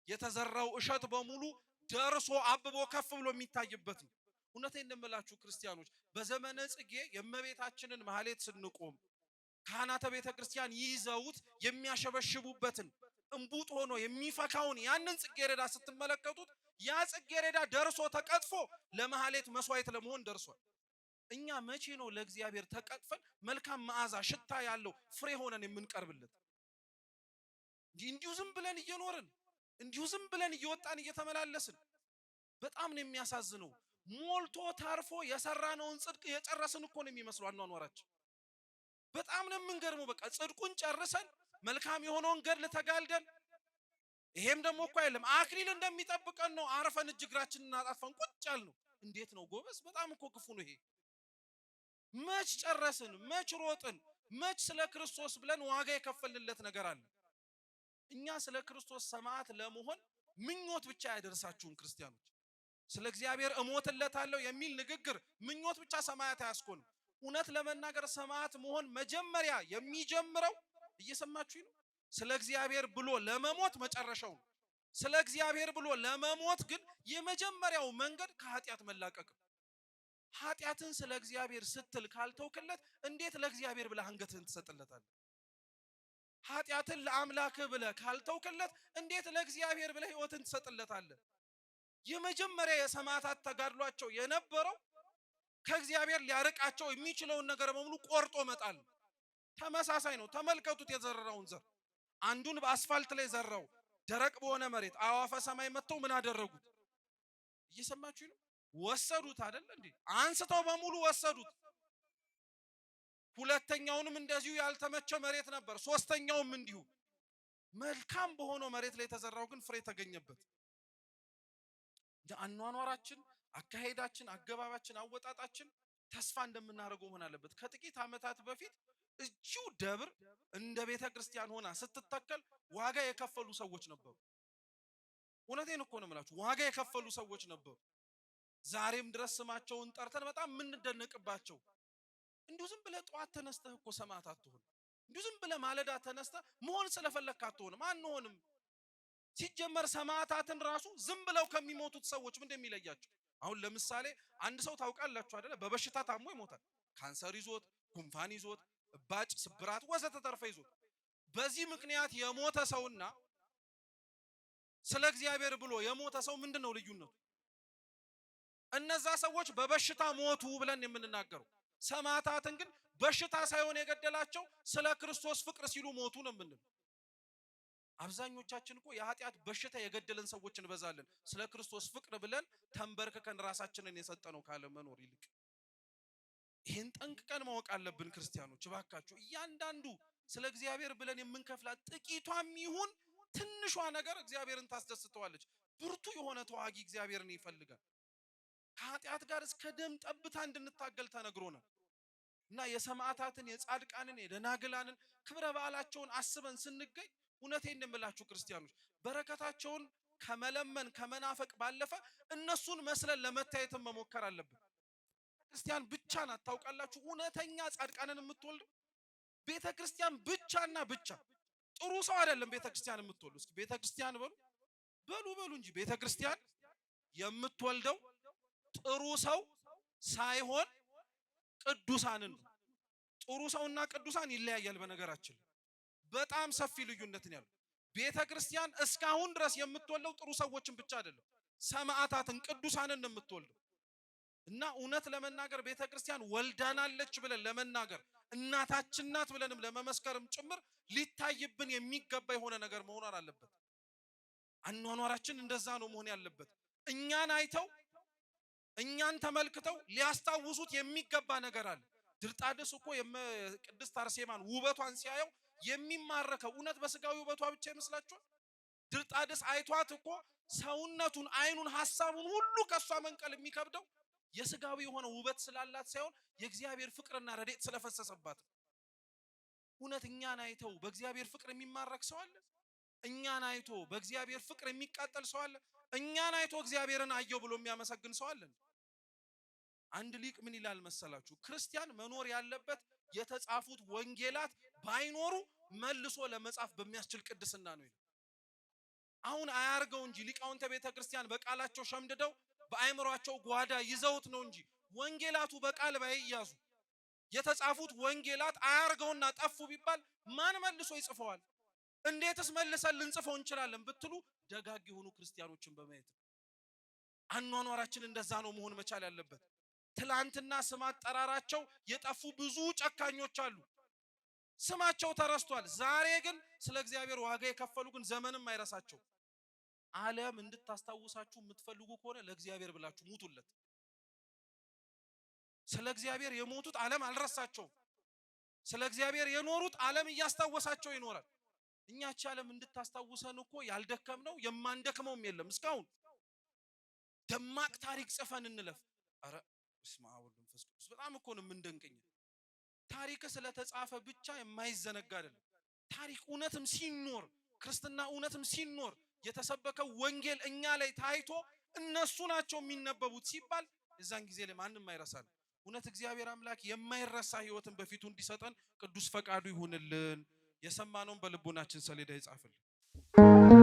የተዘራው እሸት በሙሉ ደርሶ አብቦ ከፍ ብሎ የሚታይበት ነው። እውነቴን እንደምላችሁ ክርስቲያኖች፣ በዘመነ ጽጌ የእመቤታችንን ማህሌት ስንቆም ካህናተ ቤተ ክርስቲያን ይዘውት የሚያሸበሽቡበትን እንቡጥ ሆኖ የሚፈካውን ያንን ጽጌረዳ ስትመለከቱት ያ ጽጌረዳ ደርሶ ተቀጥፎ ለማህሌት መስዋዕት ለመሆን ደርሷል። እኛ መቼ ነው ለእግዚአብሔር ተቀጥፈን መልካም መዓዛ ሽታ ያለው ፍሬ ሆነን የምንቀርብለት? እንዲሁ ዝም ብለን እየኖርን እንዲሁ ዝም ብለን እየወጣን እየተመላለስን በጣም ነው የሚያሳዝነው። ሞልቶ ታርፎ የሰራነውን ጽድቅ የጨረስን እኮ ነው የሚመስለው አኗኗራችን። በጣም ነው የምንገርመው። በቃ ጽድቁን ጨርሰን መልካም የሆነውን ገድል ተጋልደን ይሄም ደግሞ እኮ አይደለም አክሊል እንደሚጠብቀን ነው አርፈን እጅግራችንን አጣጥፈን ቁጭ ያልነው። እንዴት ነው ጎበዝ? በጣም እኮ ክፉ ነው ይሄ። መች ጨረስን? መች ሮጥን? መች ስለ ክርስቶስ ብለን ዋጋ የከፈልለት ነገር አለ? እኛ ስለ ክርስቶስ ሰማዕት ለመሆን ምኞት ብቻ ያደርሳችሁን ክርስቲያኖች። ስለ እግዚአብሔር እሞትለታለሁ የሚል ንግግር ምኞት ብቻ ሰማዕት አያስኮንም። እውነት ለመናገር ሰማዕት መሆን መጀመሪያ የሚጀምረው እየሰማችሁ ነው፣ ስለ እግዚአብሔር ብሎ ለመሞት መጨረሻው ነው። ስለ እግዚአብሔር ብሎ ለመሞት ግን የመጀመሪያው መንገድ ከኃጢአት መላቀቅ። ኃጢአትን ስለ እግዚአብሔር ስትል ካልተውክለት እንዴት ለእግዚአብሔር ብለህ አንገትህን ትሰጥለታለህ? ኃጢአትን ለአምላክህ ብለህ ካልተውክለት እንዴት ለእግዚአብሔር ብለህ ሕይወትን ትሰጥለታለህ? የመጀመሪያ የሰማዕታት ተጋድሏቸው የነበረው ከእግዚአብሔር ሊያርቃቸው የሚችለውን ነገር በሙሉ ቆርጦ መጣል። ተመሳሳይ ነው። ተመልከቱት የዘራውን ዘር። አንዱን በአስፋልት ላይ ዘራው፣ ደረቅ በሆነ መሬት አዋፈ ሰማይ መጥተው ምን አደረጉት? እየሰማችሁ ነው? ወሰዱት አይደል እንዴ? አንስተው በሙሉ ወሰዱት። ሁለተኛውንም እንደዚሁ ያልተመቸ መሬት ነበር፣ ሶስተኛውም እንዲሁ። መልካም በሆነው መሬት ላይ የተዘራው ግን ፍሬ ተገኘበት። አኗኗራችን፣ አካሄዳችን፣ አገባባችን፣ አወጣጣችን ተስፋ እንደምናደርገው መሆን አለበት። ከጥቂት ዓመታት በፊት እዚሁ ደብር እንደ ቤተ ክርስቲያን ሆና ስትተከል ዋጋ የከፈሉ ሰዎች ነበሩ። እውነቴን እኮ ነው የምላችሁ፣ ዋጋ የከፈሉ ሰዎች ነበሩ። ዛሬም ድረስ ስማቸውን ጠርተን በጣም የምንደነቅባቸው። እንዲሁ ዝም ብለህ ጠዋት ተነስተህ እኮ ሰማዕት አትሆንም። እንዲሁ ዝም ብለህ ማለዳ ተነስተህ መሆን ስለፈለግህ አትሆንም። አንሆንም። ሲጀመር ሰማዕታትን ራሱ ዝም ብለው ከሚሞቱት ሰዎች ምን እንደሚለያቸው አሁን ለምሳሌ አንድ ሰው ታውቃላችሁ አይደለ? በበሽታ ታሞ ይሞታል። ካንሰር ይዞት፣ ጉንፋን ይዞት፣ እባጭ፣ ስብራት ወዘተ ተርፈ ይዞት። በዚህ ምክንያት የሞተ ሰውና ስለ እግዚአብሔር ብሎ የሞተ ሰው ምንድነው ልዩነቱ? እነዛ ሰዎች በበሽታ ሞቱ ብለን የምንናገረው፣ ሰማዕታትን ግን በሽታ ሳይሆን የገደላቸው ስለ ክርስቶስ ፍቅር ሲሉ ሞቱ ነው የምንለው። አብዛኞቻችን እኮ የኃጢአት በሽታ የገደለን ሰዎች እንበዛለን። ስለ ክርስቶስ ፍቅር ብለን ተንበርክከን ራሳችንን የሰጠነው ካለ መኖር ይልቅ ይሄን ጠንቅቀን ማወቅ አለብን። ክርስቲያኖች እባካችሁ እያንዳንዱ ስለ እግዚአብሔር ብለን የምንከፍላት ጥቂቷም ይሁን ትንሿ ነገር እግዚአብሔርን ታስደስተዋለች። ብርቱ የሆነ ተዋጊ እግዚአብሔርን ይፈልጋል። ከኃጢአት ጋር እስከ ደም ጠብታ እንድንታገል ተነግሮናል። እና የሰማዕታትን የጻድቃንን የደናግላንን ክብረ በዓላቸውን አስበን ስንገኝ እውነቴን እንደምላችሁ ክርስቲያኖች በረከታቸውን ከመለመን ከመናፈቅ ባለፈ እነሱን መስለን ለመታየትም መሞከር አለብን። ክርስቲያን ብቻ ናት ታውቃላችሁ እውነተኛ ጻድቃንን የምትወልደው ቤተክርስቲያን ብቻና ብቻ። ጥሩ ሰው አይደለም ቤተክርስቲያን የምትወልደው። እስኪ ቤተክርስቲያን በሉ እንጂ ቤተክርስቲያን የምትወልደው ጥሩ ሰው ሳይሆን ቅዱሳንን ነው። ጥሩ ሰውና ቅዱሳን ይለያያል። በነገራችን በጣም ሰፊ ልዩነት ነው ያለው። ቤተክርስቲያን እስካሁን ድረስ የምትወልደው ጥሩ ሰዎችን ብቻ አይደለም፣ ሰማዕታትን ቅዱሳንን ነው የምትወልደው። እና እውነት ለመናገር ቤተክርስቲያን ወልዳናለች ብለን ለመናገር እናታችን ናት ብለንም ለመመስከርም ጭምር ሊታይብን የሚገባ የሆነ ነገር መሆን አለበት። አኗኗራችን እንደዛ ነው መሆን ያለበት። እኛን አይተው እኛን ተመልክተው ሊያስታውሱት የሚገባ ነገር አለ። ድርጣድስ እኮ የቅድስት አርሴማን ውበቷን ሲያየው የሚማረከው እውነት በስጋዊ ውበቷ ብቻ ይመስላችኋል? ድርጣድስ አይቷት እኮ ሰውነቱን፣ አይኑን፣ ሐሳቡን ሁሉ ከሷ መንቀል የሚከብደው የስጋዊ የሆነ ውበት ስላላት ሳይሆን የእግዚአብሔር ፍቅርና ረድኤት ስለፈሰሰባት። እውነት እኛን አይተው በእግዚአብሔር ፍቅር የሚማረክ ሰው አለ? እኛን አይቶ በእግዚአብሔር ፍቅር የሚቃጠል ሰው አለ? እኛን አይቶ እግዚአብሔርን አየው ብሎ የሚያመሰግን ሰው አለ? አንድ ሊቅ ምን ይላል መሰላችሁ? ክርስቲያን መኖር ያለበት የተጻፉት ወንጌላት ባይኖሩ መልሶ ለመጻፍ በሚያስችል ቅድስና ነው። አሁን አያርገው እንጂ ሊቃውንተ ቤተክርስቲያን በቃላቸው ሸምድደው በአእምሯቸው ጓዳ ይዘውት ነው እንጂ ወንጌላቱ በቃል ባይያዙ የተጻፉት ወንጌላት አያርገውና ጠፉ ቢባል ማን መልሶ ይጽፈዋል? እንዴትስ መልሰን ልንጽፈው እንችላለን ብትሉ ደጋግ የሆኑ ክርስቲያኖችን በማየት አኗኗራችን እንደዛ ነው መሆን መቻል ያለበት። ትላንትና ስም አጠራራቸው የጠፉ ብዙ ጨካኞች አሉ። ስማቸው ተረስቷል። ዛሬ ግን ስለ እግዚአብሔር ዋጋ የከፈሉ ግን ዘመንም አይረሳቸው። ዓለም እንድታስታውሳችሁ የምትፈልጉ ከሆነ ለእግዚአብሔር ብላችሁ ሙቱለት። ስለ እግዚአብሔር የሞቱት ዓለም አልረሳቸውም። ስለ እግዚአብሔር የኖሩት ዓለም እያስታወሳቸው ይኖራል። እኛች ዓለም እንድታስታውሰን እኮ ያልደከምነው የማንደክመውም የለም። እስካሁን ደማቅ ታሪክ ጽፈን እንለፍ። አረ በስመ አብ ወወልድ ወመንፈስ ቅዱስ በጣም እኮ ነው የምንደንቀኝ። ታሪክ ስለተጻፈ ብቻ የማይዘነጋ አይደለም። ታሪክ እውነትም ሲኖር ክርስትና እውነትም ሲኖር የተሰበከው ወንጌል እኛ ላይ ታይቶ እነሱ ናቸው የሚነበቡት ሲባል እዛን ጊዜ ላይ ማንንም አይረሳል። እውነት እግዚአብሔር አምላክ የማይረሳ ሕይወትን በፊቱ እንዲሰጠን ቅዱስ ፈቃዱ ይሁንልን። የሰማነውን በልቦናችን ሰሌዳ ይጻፍልን።